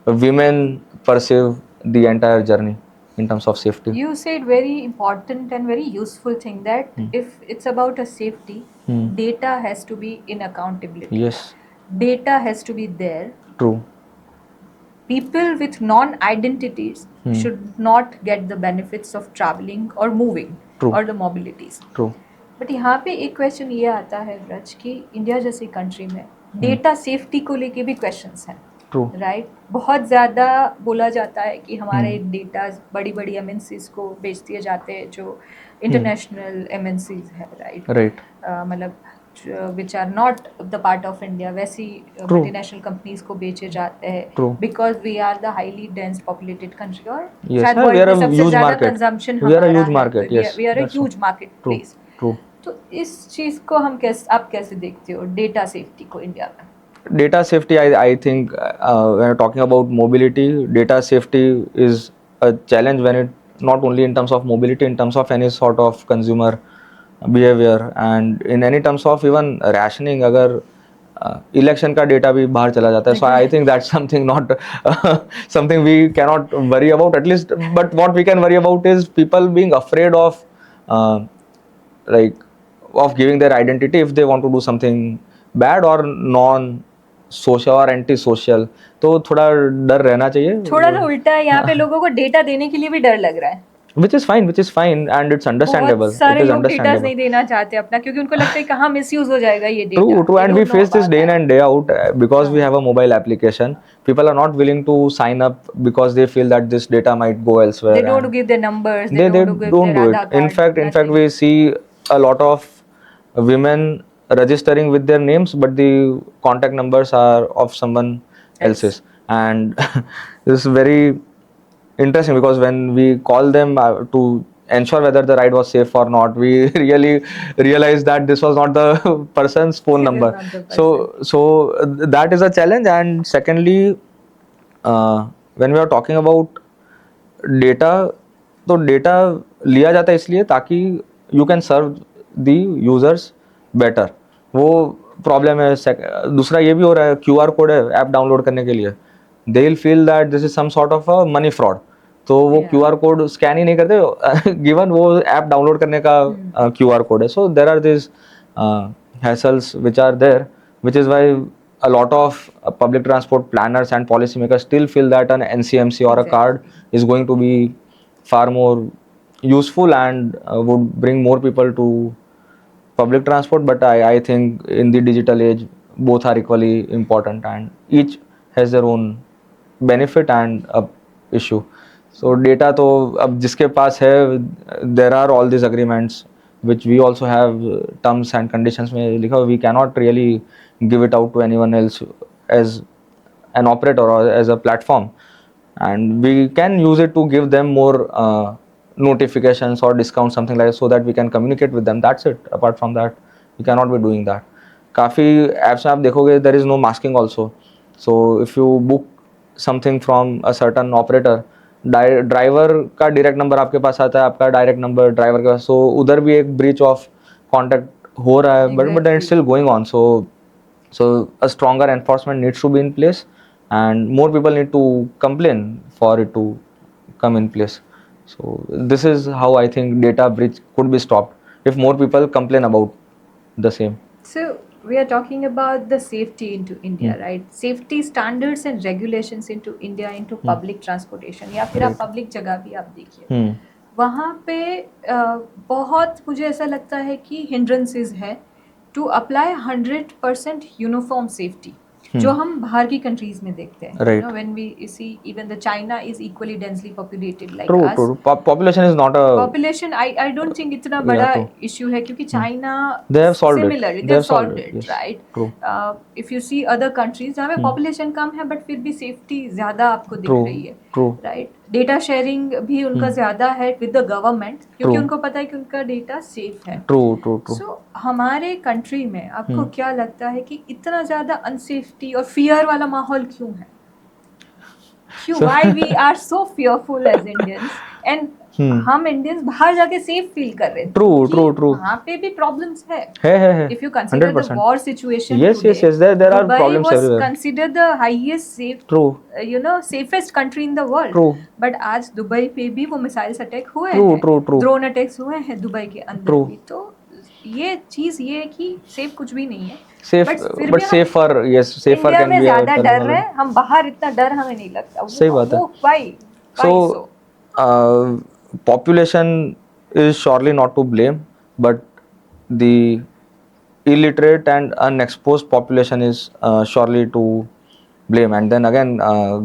women perceive the entire journey in terms of safety.
You said very important and very useful thing that if it's about a safety, data has to be in accountability.
Yes,
Data has to be there.
true.
People with non-identities should not get the benefits of traveling or moving
True.
or the mobilities.
True.
But यहाँ पे एक question ये आता है ब्रज कि India जैसी country में data safety को लेके भी क्वेश्चंस हैं.
True.
राइट बहुत ज़्यादा बोला जाता है कि हमारे डेटा बड़ी बड़ी एमएनसीज को बेच दिए जाते हैं जो इंटरनेशनल एमएनसीज है. Right
Right.
मतलब which are not the part of India वैसी मल्टीनेशनल कंपनीज को बेचे जाते हैं
True.
Because we are the highly dense populated country और
Yes,
शायद
we
वर्ल्ड
are
में
a
सबसे
huge
ज़्यादा
market.
Consumption
We are a
हमारा
huge
है.
market, yes,
we are a
that's
huge
true.
Market
True.
Place.
True.
तो इस चीज़ को हम कैसे आप कैसे देखते हो डेटा सेफ्टी को इंडिया में?
Data safety, I think when we're talking about mobility, data safety is a challenge when it not only in terms of mobility, in terms of any sort of consumer behavior, and in any terms of even rationing. अगर election का data भी बाहर चला जाता है, so I think that's something not something we cannot worry about at least. But what we can worry about is people being afraid of like of giving their identity if they want to do something bad or non social or anti social. तो थोड़ा डर रहना चाहिए.
थोड़ा सा उल्टा है यहाँ पे लोगों को डेटा देने के लिए भी डर लग रहा है.
which is fine and it's understandable.
बहुत सारे
It is
लोग डेटा
understandable.
नहीं देना चाहते अपना क्योंकि उनको लगता है कहाँ मिसयूज हो जाएगा ये data.
True, and we face this day in and day out because we have a mobile application. People are not willing to sign up because they feel that this data might go elsewhere.
They don't want
and
to give their numbers.
they
They don't want to give
don't
their
do
Aadhaar
it. In
card.
fact, we see a lot of women registering with their names, but the contact numbers are of someone else's. And this is very interesting because when we call them to ensure whether the ride was safe or not, we really realized that this was not the person's phone number.
not the
So that is a challenge. And secondly, when we are talking about data, तो data लिया जाता है इसलिए ताकि you can serve the users better. वो problem है. दूसरा ये भी हो रहा है, क्यूआर कोड है ऐप डाउनलोड करने के लिए, they will feel that this is some sort of a money fraud. तो वो क्यूआर कोड स्कैन ही नहीं करते गिवन वो ऐप डाउनलोड करने का क्यूआर कोड है. So there are this hassles which are there, which is why a lot of public transport planners and policymakers still feel that an NCMC or a card is going to be far more useful and would bring more people to public transport. But I think in the digital age, both are equally important and each has their own benefit and issue. So data तो अब जिसके पास है, there are all these agreements which we also have terms and conditions में लिखा हुआ. We cannot really give it out to anyone else as an operator or as a platform, and we can use it to give them more notifications or discounts, something like that, so that we can communicate with them. That's it. Apart from that, we cannot be doing that. काफ़ी apps में आप देखोगे there is no masking also. So if you book something from a certain operator, driver का direct number आपके पास आता है, आपका direct number driver का, सो उधर भी एक ब्रीच ऑफ कॉन्टैक्ट हो रहा है. But it's still going on. So a stronger enforcement needs to be in place and more people need to complain for it to come in place. So this is how I think data breach could be stopped if more people complain about the same.
So we are talking about the safety into India, right? Safety standards and regulations into India into public transportation या फिर आप public जगह भी आप देखिए, वहाँ पे बहुत मुझे ऐसा लगता है कि hindrances है to apply 100% uniform safety. जो हम बाहर की कंट्रीज में देखते हैं,
Right.
when we see even the China is equally densely populated like
True,
us.
true. Population is not a
Population I don't think इतना
Yeah,
बड़ा
true.
issue है, क्योंकि China
They have solved it.
similarly
They
they have
have solved
solved
it.
it,
Yes.
right?
True.
If you see other countries जहाँ पे population कम है but फिर भी safety ज़्यादा आपको दिख
True.
रही है,
True.
right? Data sharing भी उनका ज़्यादा है with the government, क्योंकि
True.
उनको पता है कि उनका data safe है.
True, true, true.
So हमारे कंट्री में आपको क्या लगता है कि इतना ज़्यादा अनसेफ्टी और फियर वाला माहौल क्यों है? क्यों?
So-
Why we are so fearful as Indians and हम इंडियंस बाहर जाके सेफ फील कर रहे थे
True,
कि
true, true.
वहाँ पे भी प्रॉब्लम्स है.
है.
If you consider the
100%.
war situation
Yes,
today,
yes, yes. There are
Dubai
problems
was
everywhere.
considered the highest safe,
True.
safest country in the world.
True.
But आज Dubai पे भी वो missiles attack हुए
True,
हैं,
true, true.
Drone attacks हुए हैं Dubai के अंदर
True.
भी. तो ये चीज ये है कि सेफ कुछ भी नहीं है.
Safe,
फिर
but
भी हम
safer. Yes, safer
India
can
में
be a
ज्यादा डर
terminology.
रहे हैं, हम बाहर इतना डर हमें नहीं लगता.
सही बात है.
वो why so?
Population is surely not to blame, but the illiterate and unexposed population is surely to blame. And then again,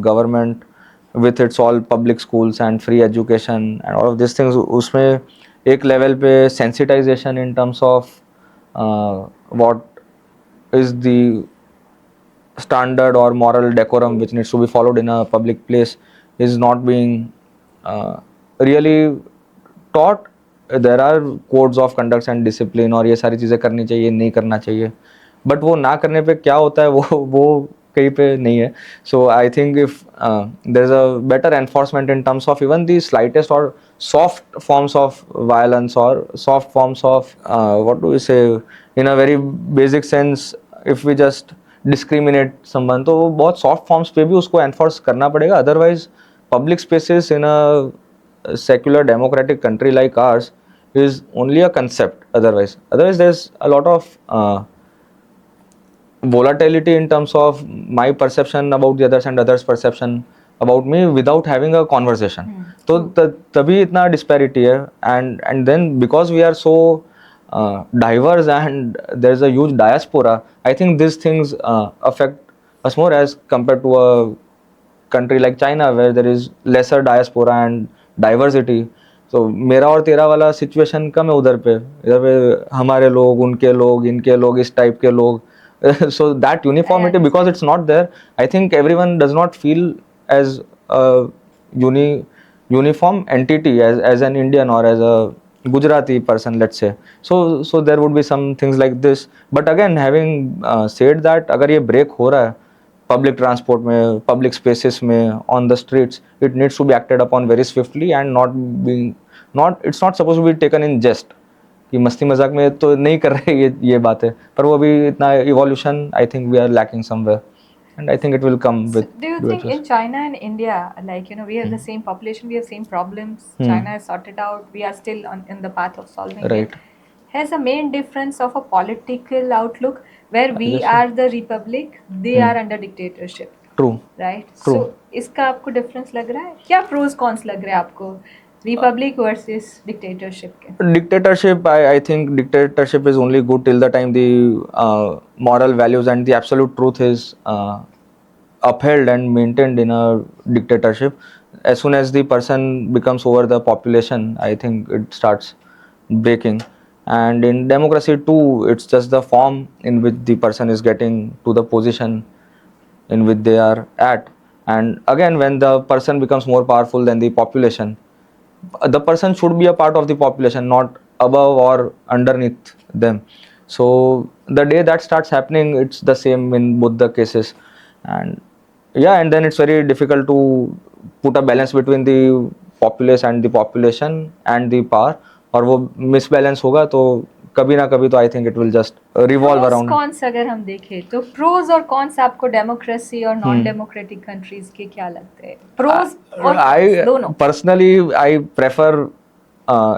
government with its all public schools and free education and all of these things, उसमें एक level पे sensitization in terms of what is the standard or moral decorum which needs to be followed in a public place is not being really taught. There are codes of conduct and discipline और ये सारी चीज़ें करनी चाहिए, नहीं करना चाहिए, but वो ना करने पे क्या होता है वो कहीं पे नहीं है. So I think if there is a better enforcement in terms of even the slightest और सॉफ्ट फॉर्म्स ऑफ वायलेंस और soft forms of what do we say in a very basic sense, if we just discriminate someone, तो वो बहुत soft forms पे भी उसको enforce करना पड़ेगा. Otherwise public spaces in a secular democratic country like ours is only a concept. Otherwise there's a lot of volatility in terms of my perception about the others and others perception about me without having a conversation. तो तभी इतना disparity है. And then because we are so diverse and there's a huge diaspora, I think these things affect us more as compared to a country like China where there is lesser diaspora and diversity. तो मेरा और तेरा वाला situation कम है उधर पे. इधर पे हमारे लोग, उनके लोग, इनके लोग, इस टाइप के लोग. So that uniformity, because it's not there, I think everyone does not feel as a uniform entity as an Indian or as a Gujarati person, let's say. So there would be some things like this. But again, having said that, अगर ये break हो रहा है public transport में, public spaces में, on the streets, it needs to be acted upon very swiftly and it's not supposed to be taken in jest. कि मस्ती मजाक में तो नहीं कर रहे ये बातें, पर वो अभी इतना evolution I think we are lacking somewhere, and I think it will come with.
Do you think in China and India, like we have the same population, we have same problems, China has sorted out, we are still in the path of solving
Right.
it? Has a main difference of a political outlook where we are the republic, they are under dictatorship.
True.
Right.
True.
So इसका आपको difference लग रहा है? क्या pros cons लग रहे हैं आपको रिपब्लिक वर्सेस डिक्टेटरशिप के?
Dictatorship, I think dictatorship is only good till the time the moral values and the absolute truth is upheld and maintained in a dictatorship. As soon as the person becomes over the population, I think it starts breaking. And in democracy too, it's just the form in which the person is getting to the position in which they are at. And again, when the person becomes more powerful than the population, the person should be a part of the population, not above or underneath them. So the day that starts happening, it's the same in both the cases. And yeah, and then it's very difficult to put a balance between the populace and the population and the power. और वो misbalance होगा तो कभी ना कभी तो I think it will just revolve around.
Cons अगर हम देखें तो प्रोज और कॉन्स आपको डेमोक्रेसी और नॉन डेमोक्रेटिक कंट्रीज के क्या लगते हैं? प्रोज और दोनों.
Personally I prefer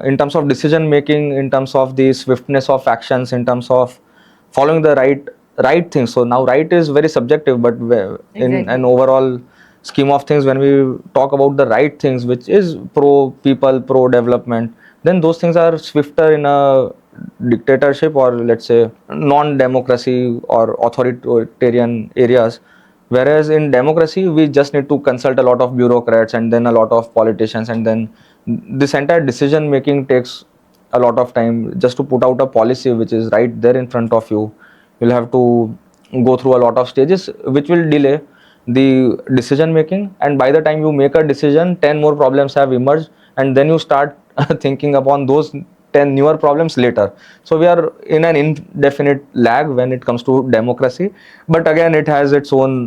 in terms of decision making, in terms of the swiftness of actions, in terms of following the right things. So now right is very subjective, but in an overall scheme of things, when we talk about the right things which is pro people, pro development, then those things are swifter in a dictatorship, or let's say non-democracy or authoritarian areas. Whereas in democracy, we just need to consult a lot of bureaucrats and then a lot of politicians, and then this entire decision making takes a lot of time. Just to put out a policy which is right there in front of you, you'll have to go through a lot of stages, which will delay the decision making. And by the time you make a decision, 10 more problems have emerged, and then you start thinking upon those 10 newer problems later. So we are in an indefinite lag when it comes to democracy. But again, it has its own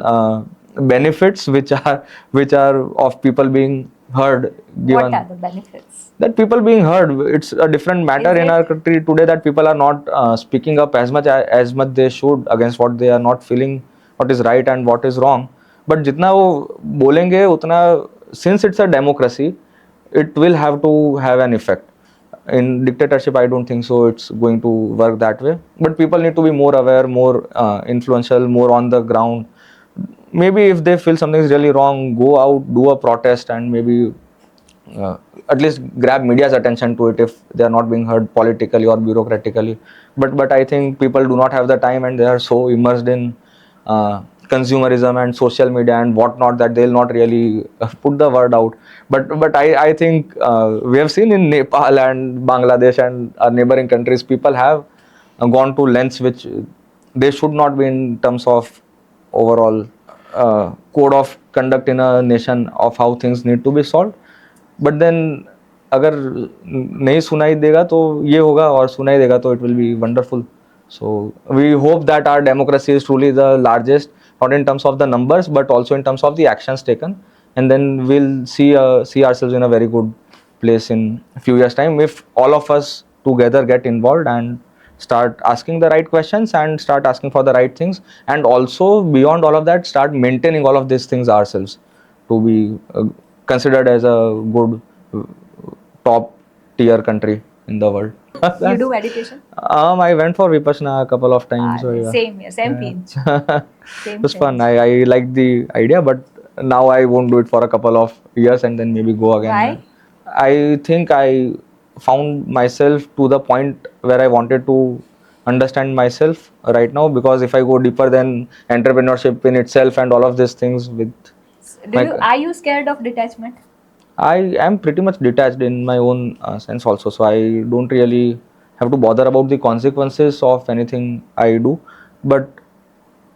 benefits, which are of people being heard.
What
Given
are the benefits?
that people being heard, it's a different matter
Is
in
it?
our country today, that people are not speaking up as much they should against what they are not feeling, what is right and what is wrong. But जितना वो बोलेंगे उतना, since it's a democracy, it will have to have an effect. In dictatorship, I don't think so it's going to work that way. But people need to be more aware, more influential, more on the ground. Maybe if they feel something is really wrong, go out, do a protest, and maybe uh, at least grab media's attention to it if they are not being heard politically or bureaucratically. But I think people do not have the time, and they are so immersed in consumerism and social media and whatnot, that they'll not really put the word out. But I think we have seen in Nepal and Bangladesh and our neighboring countries, people have gone to lengths which they should not be, in terms of overall code of conduct in a nation of how things need to be solved. But then अगर नहीं सुनाई देगा तो ये होगा, और सुनाई देगा तो it will be wonderful. So we hope that our democracy is truly the largest, not in terms of the numbers but also in terms of the actions taken, and then we'll see ourselves in a very good place in a few years time, if all of us together get involved and start asking the right questions and start asking for the right things, and also beyond all of that, start maintaining all of these things ourselves to be considered as a good top tier country in the world.
You do meditation?
I went for Vipassana a couple of times. So yeah.
Same here, same
Yeah.
pinch. Same
It was fun.
pinch.
I like the idea, but now I won't do it for a couple of years and then maybe go again.
Why?
I think I found myself to the point where I wanted to understand myself right now, because if I go deeper, then entrepreneurship in itself and all of these things with
Are you scared of detachment?
I am pretty much detached in my own sense also, so I don't really have to bother about the consequences of anything I do. But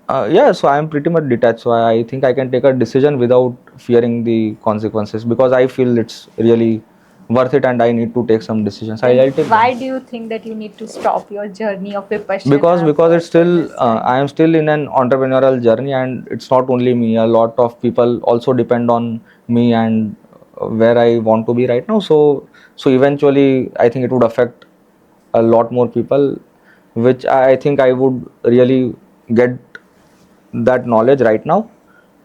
yeah, so I am pretty much detached. So I think I can take a decision without fearing the consequences, because I feel it's really worth it and I need to take some decisions. I'll take
Why
them.
do you think that you need to stop your journey of Vipassana?
Because it's
for
still
this time?
I am still in an entrepreneurial journey, and it's not only me. A lot of people also depend on me and where I want to be right now. So eventually, I think it would affect a lot more people, which I think I would really get that knowledge right now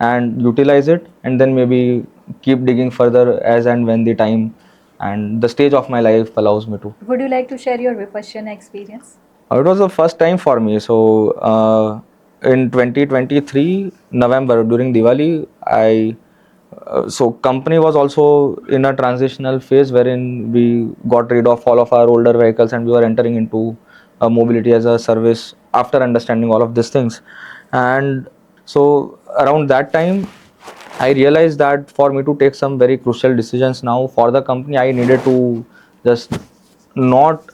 and utilize it, and then maybe keep digging further as and when the time and the stage of my life allows me to.
Would you like to share your Vipassana experience?
It was the first time for me. So in 2023 November during Diwali, so company was also in a transitional phase wherein we got rid of all of our older vehicles and we were entering into mobility as a service after understanding all of these things. And so around that time, I realized that for me to take some very crucial decisions now for the company, I needed to just not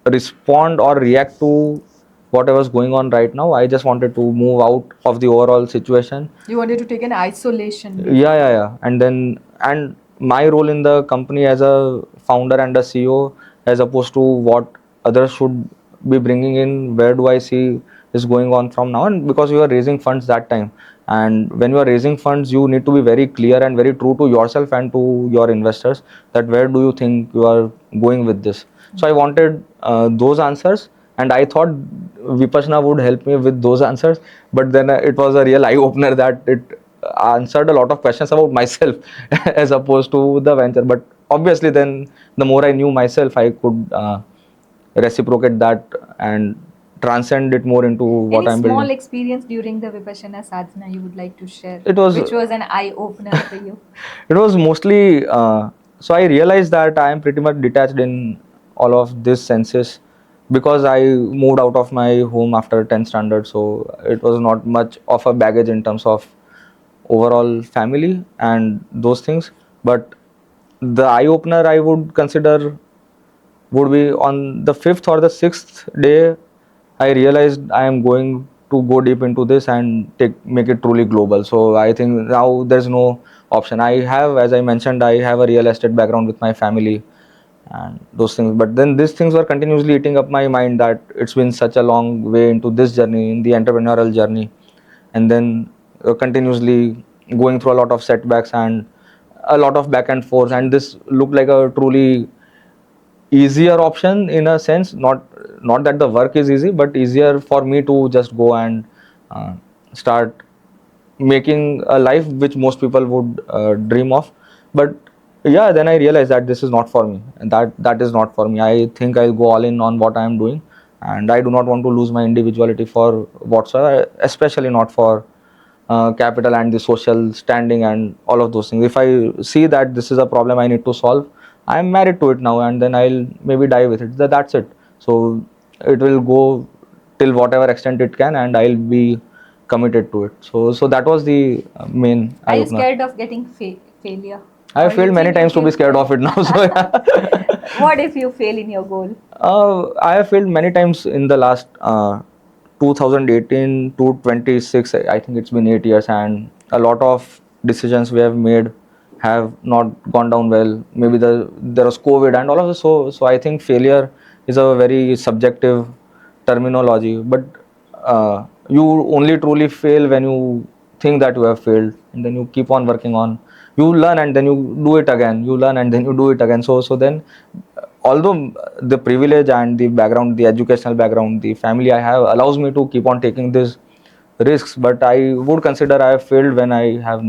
respond or react to whatever was going on right now. I just wanted to move out of the overall situation.
You wanted to take an isolation.
Yeah. And my role in the company as a founder and a CEO, as opposed to what others should be bringing in, where do I see is going on from now? And because we were raising funds that time, and when you are raising funds, you need to be very clear and very true to yourself and to your investors, that where do you think you are going with this. So I wanted those answers, and I thought Vipassana would help me with those answers. But then it was a real eye opener that it answered a lot of questions about myself as opposed to the venture. But obviously, then the more I knew myself, I could reciprocate that and transcend it more into what
Any
I'm
small
building.
experience during the Vipassana sadhana you would like to share?
It was-
Which was an eye opener for you?
It was mostly so I realized that I am pretty much detached in all of these senses, because I moved out of my home after 10th standard, so it was not much of a baggage in terms of overall family and those things. But the eye opener I would consider would be on the 5th or the 6th day. I realized I am going to go deep into this and make it truly global. So I think now there's no option. I have, as I mentioned, I have a real estate background with my family and those things, but then these things were continuously eating up my mind, that it's been such a long way into this journey, in the entrepreneurial journey, and then continuously going through a lot of setbacks and a lot of back and forth, and this looked like a truly easier option in a sense, not that the work is easy, but easier for me to just go and uh, start making a life which most people would dream of. But yeah, then I realized that this is not for me, and that is not for me. I think I'll go all in on what I am doing, and I do not want to lose my individuality for whatsoever, especially not for capital and the social standing and all of those things. If I see that this is a problem I need to solve, I am married to it now, and then I'll maybe die with it. That's it. So it will go till whatever extent it can, and I'll be committed to it. So that was the main
Are
eye
you
opener.
scared of getting failure?
I
Or
have
you
failed many
think
times
if
to be
you
scared of it now. So yeah.
what if you fail in your goal?
I have failed many times in the last 2018 to 26. I think it's been 8 years, and a lot of decisions we have made have not gone down well. Maybe there was COVID and all of this. So I think failure is a very subjective terminology. But you only truly fail when you think that you have failed, and then you keep on working on. You learn and then you do it again. You learn and then you do it again. So then, although the privilege and the background, the educational background, the family I have allows me to keep on taking these risks, but I would consider I have failed when I have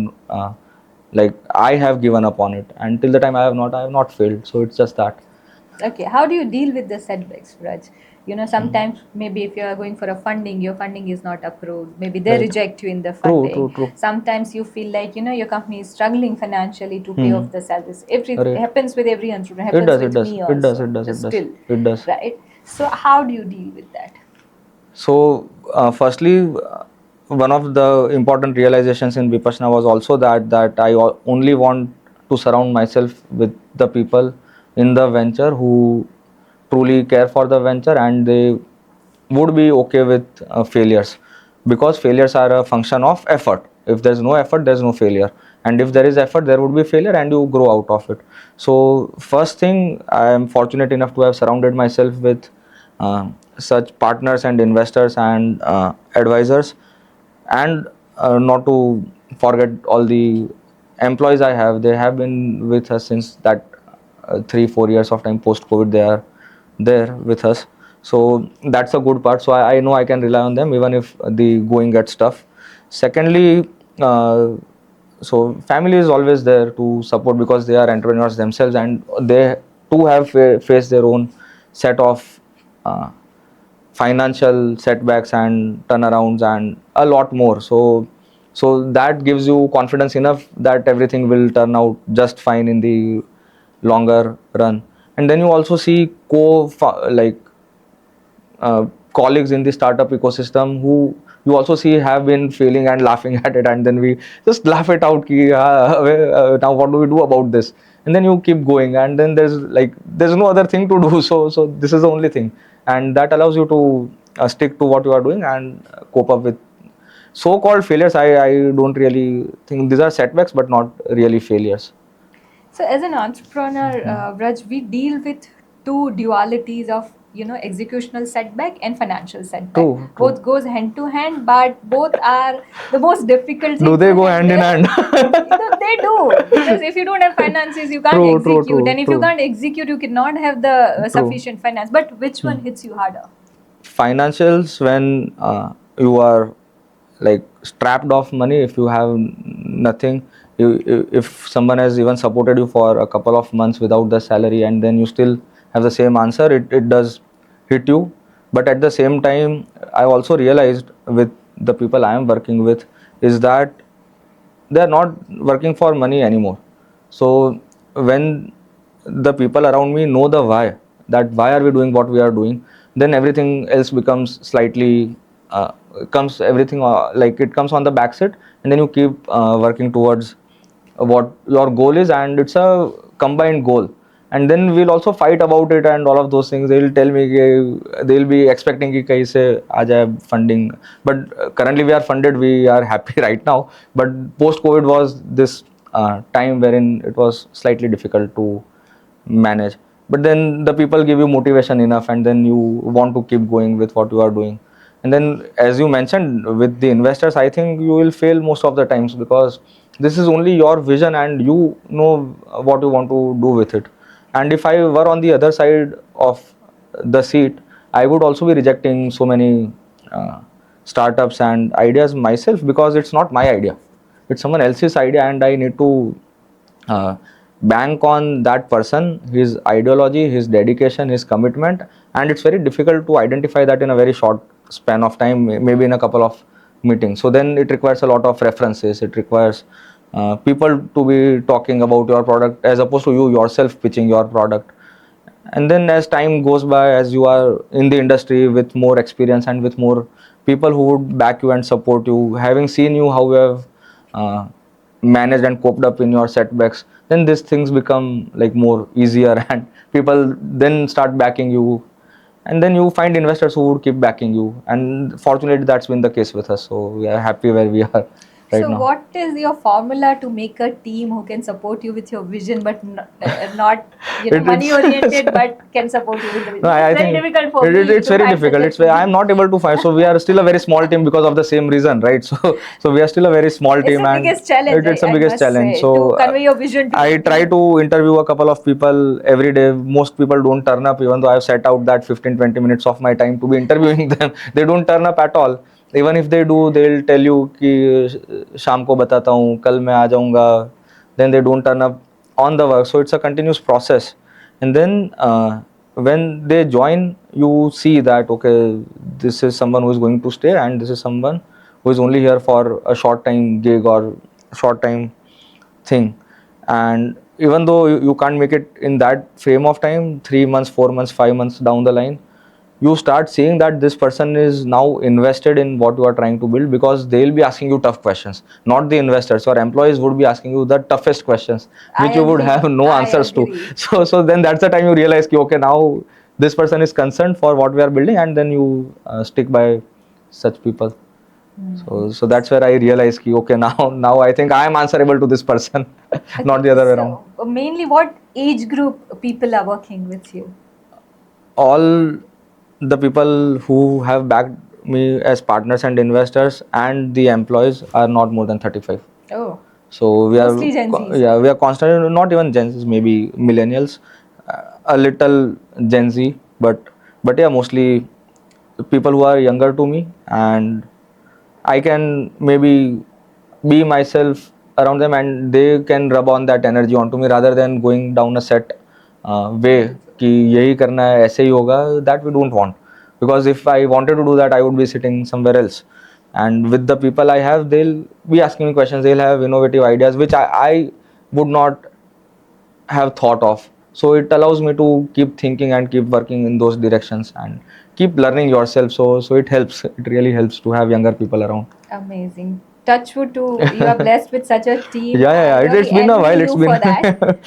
like I have given up on it. And till the time I have not failed. So it's just that.
Okay, how do you deal with the setbacks, Raj? Sometimes maybe if you are going for a funding, your funding is not approved. Maybe they
Right.
reject you in the
True.
funding.
True. True.
Sometimes you feel like your company is struggling financially to pay
Hmm.
off the salaries. It
Right.
happens with every entrepreneur.
It
Happens
does. It
with
does.
me
It does.
also.
It does. It does.
Still,
It does.
right? So how do you deal with that?
So, firstly, one of the important realizations in Vipassana was also that I only want to surround myself with the people in the venture who truly care for the venture, and they would be okay with failures, because failures are a function of effort. If there's no effort, there's no failure, and if there is effort, there would be failure, and you grow out of it. So first thing, I am fortunate enough to have surrounded myself with such partners and investors and advisors, and not to forget all the employees I have. They have been with us since that 3-4 years of time post COVID. They are there with us, so that's a good part. So I know I can rely on them even if the going gets tough. Secondly, so family is always there to support, because they are entrepreneurs themselves, and they too have faced their own set of uh, financial setbacks and turnarounds and a lot more. So that gives you confidence enough that everything will turn out just fine in the longer run. And then you also see like colleagues in the startup ecosystem who you also see have been failing and laughing at it, and then we just laugh it out ki, now what do we do about this, and then you keep going, and then there's no other thing to do. So this is the only thing, and that allows you to stick to what you are doing and cope up with so-called failures. I don't really think these are setbacks, but not really failures.
So, as an entrepreneur, Raj, we deal with two dualities of executional setback and financial setback.
True, true.
Both goes hand to hand, but both are the most difficult
Do
thing
they
to
go hand in
handle.
hand?
They do, because if you don't have finances, you can't
True, true,
execute,
true,
and if you
true,
can't execute, you cannot have the
true.
sufficient finance. But which
Hmm.
one hits you harder?
Financials, when you are like strapped of money, if you have nothing, if someone has even supported you for a couple of months without the salary, and then you still have the same answer, it does hit you. But at the same time, I also realized with the people I am working with is that they are not working for money anymore. So when the people around me know the why, that why are we doing what we are doing, then everything else becomes slightly comes everything like it comes on the back seat, and then you keep working towards what your goal is, and it's a combined goal. And then we'll also fight about it and all of those things. They'll tell me they'll be expecting कि कहीं से आ जाए funding, but currently we are funded, we are happy right now. But post COVID was this time wherein it was slightly difficult to manage. But then the people give you motivation enough, and then you want to keep going with what you are doing. And then, as you mentioned, with the investors, I think you will fail most of the times, because this is only your vision and you know what you want to do with it. And if I were on the other side of the seat, I would also be rejecting so many startups and ideas myself, because it's not my idea, it's someone else's idea, and I need to uh, bank on that person, his ideology, his dedication, his commitment. And it's very difficult to identify that in a very short span of time, maybe in a couple of meetings. So then it requires a lot of references, it requires people to be talking about your product as opposed to you yourself pitching your product. And then as time goes by, as you are in the industry with more experience and with more people who would back you and support you, having seen you how you have uh, managed and coped up in your setbacks, then these things become like more easier and people then start backing you, and then you find investors who would keep backing you. And fortunately that's been the case with us, so we are happy where we are right
So
now.
what is your formula to make a team who can support you with your vision, but not money oriented, but can support you with the vision?
No,
It's
I
very
think
difficult for me
it's
to
very
find such
difficult.
a team.
I'm not able to find. So we are still a very small team because of the same reason, right? So we are still a very small
It's
team,
the
and
biggest challenge,
it's a
I
biggest
must
challenge.
say,
So
to convey your vision to
I
the
try
team.
to interview a couple of people every day. Most people don't turn up, even though I've set out that 15-20 minutes of my time to be interviewing them. They don't turn up at all. Even if they do, they'll tell you कि शाम को बताता हूँ, कल मैं आ जाऊँगा. Then they don't turn up on the work. So it's a continuous process. And then when they join, you see that okay, this is someone who is going to stay, and this is someone who is only here for a short time gig or short time thing. And even though you can't make it in that frame of time, 3 months, 4 months, 5 months down the line, you start seeing that this person is now invested in what you are trying to build, because they'll be asking you tough questions. Not the investors, your employees would be asking you the toughest questions
I
which you would
agree.
have no
I
answers to.
agree.
So then that's the time you realize ki, okay, now this person is concerned for what we are building, and then you stick by such people. So that's where I realized ki, okay, now I think I am answerable to this person, not the other way around.
So mainly, what age group people are working with you?
All the people who have backed me as partners and investors and the employees are not more than 35.
Oh,
So we are
mostly Gen Zs.
yeah, we are constantly, not even Gen Zs, maybe millennials, a little Gen Z, but yeah, mostly people who are younger to me, and I can maybe be myself around them, and they can rub on that energy onto me rather than going down a set way कि यही करना है, ऐसे ही होगा. That we don't want, because if I wanted to do that, I would be sitting somewhere else. And with the people I have, they'll be asking me questions, they'll have innovative ideas which I would not have thought of. So it allows me to keep thinking and keep working in those directions and keep learning yourself. So it helps, it really helps to have younger people around.
Amazing. Touch wood to you are blessed with such a team.
Yeah.
I
It's
really
been a
envy
while. It's
you
been
for that.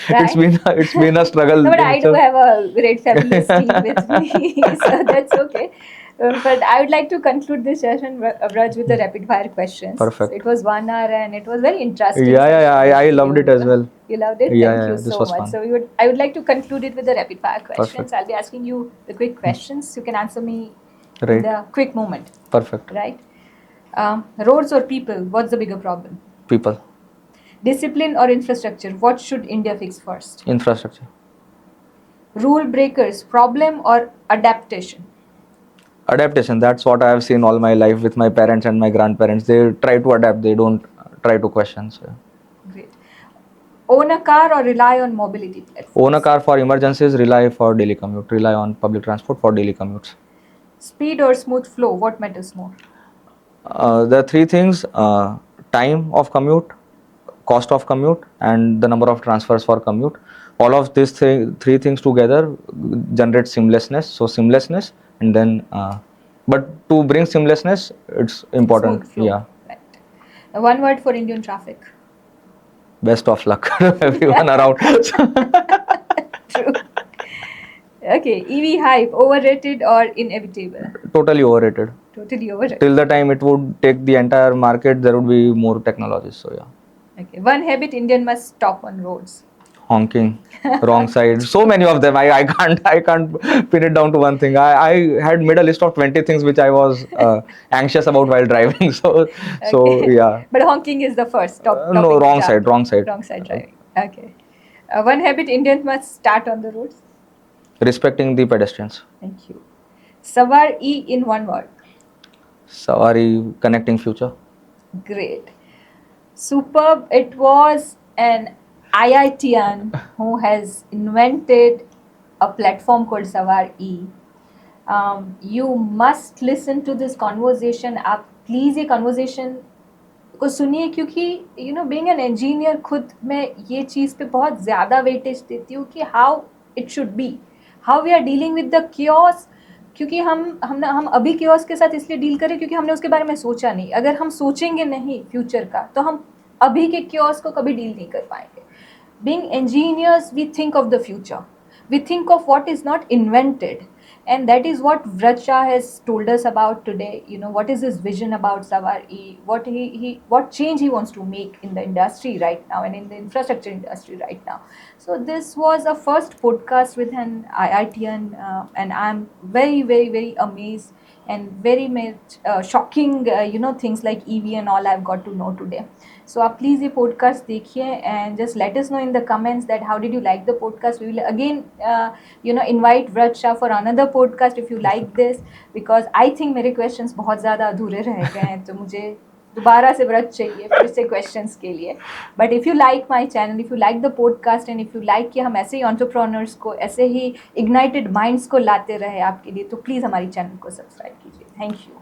it's been a struggle
No, but
in
I do
itself.
have a great fabulous team with me, so that's okay. But I would like to conclude this session, Vraj, with the rapid fire questions.
Perfect.
So it was 1 hour and it was very interesting.
Yeah.
session
I
with
loved
you.
it as well.
You loved it?
Yeah.
Thank you
This
so
was
much.
fun.
So I would like to conclude it with the rapid fire questions.
Perfect.
I'll be asking you the quick questions. You can answer me in
Right.
the quick moment.
Perfect.
Right? Roads or people? What's the bigger problem?
People.
Discipline or infrastructure? What should India fix first?
Infrastructure.
Rule breakers, problem or adaptation?
Adaptation. That's what I have seen all my life with my parents and my grandparents. They try to adapt, they don't try to question. So.
Great. Own a car or rely on mobility platforms?
Own a car for emergencies, rely for daily commute, rely on public transport for daily commutes.
Speed or smooth flow? What matters more?
There are three things: time of commute, cost of commute, and the number of transfers for commute. All of these three things together generate seamlessness. So seamlessness and then but to bring seamlessness, it's important.
Smooth flow.
Yeah.
Right. One word for Indian traffic.
Best of luck everyone around.
True. Okay, EV hype, overrated or inevitable?
Totally overrated.
Totally overrated.
Till the time it would take the entire market, there would be more technologies. So yeah.
Okay, one habit Indian must stop on roads.
Honking, wrong side, so many of them. I can't pin it down to one thing. I had made a list of 20 things which I was anxious about while driving. So
Okay.
yeah.
But honking is the first top
No,
topping
wrong
job.
side, wrong side.
Wrong side driving. Okay. One habit Indians must start on the roads.
Respecting the pedestrians.
Thank you. Savar E in one word.
Sawari, connecting future.
Great. Superb. It was an IITian who has invented a platform called Savar E. You must listen to this conversation. आप please ये conversation को सुनिए, क्योंकि you know being an engineer खुद मैं ये चीज़ पे बहुत ज़्यादा वेटेज देती हूँ कि how it should be, how we are dealing with the chaos, क्योंकि हम अभी क्योस के साथ इसलिए डील करें क्योंकि हमने उसके बारे में सोचा नहीं. अगर हम सोचेंगे नहीं फ्यूचर का तो हम अभी के क्योस को कभी डील नहीं कर पाएंगे. Being engineers, we think of the future. We think of what is not invented. And that is what Vraj Shah has told us about today. You know, what is his vision about Savar E? What change he wants to make in the industry right now and in the infrastructure industry right now. So this was a first podcast with an IITian, and I'm very, very, very amazed and very much shocking, things like EV and all I've got to know today. So आप please ये podcast देखिए and just let us know in the comments that how did you like the podcast. We will again invite Vraj Shah for another podcast if you like this, because I think मेरे questions बहुत ज़्यादा अधूरे रह गए हैं, तो मुझे दोबारा से व्रज चाहिए फिर से क्वेश्चंस के लिए. But if you like my channel, if you like the podcast and if you like कि हम ऐसे ही एंटरप्रेन्योर्स को, ऐसे ही इग्नाइटेड माइंड्स को लाते रहे आपके लिए, तो प्लीज़ हमारी चैनल को सब्सक्राइब कीजिए. Thank you.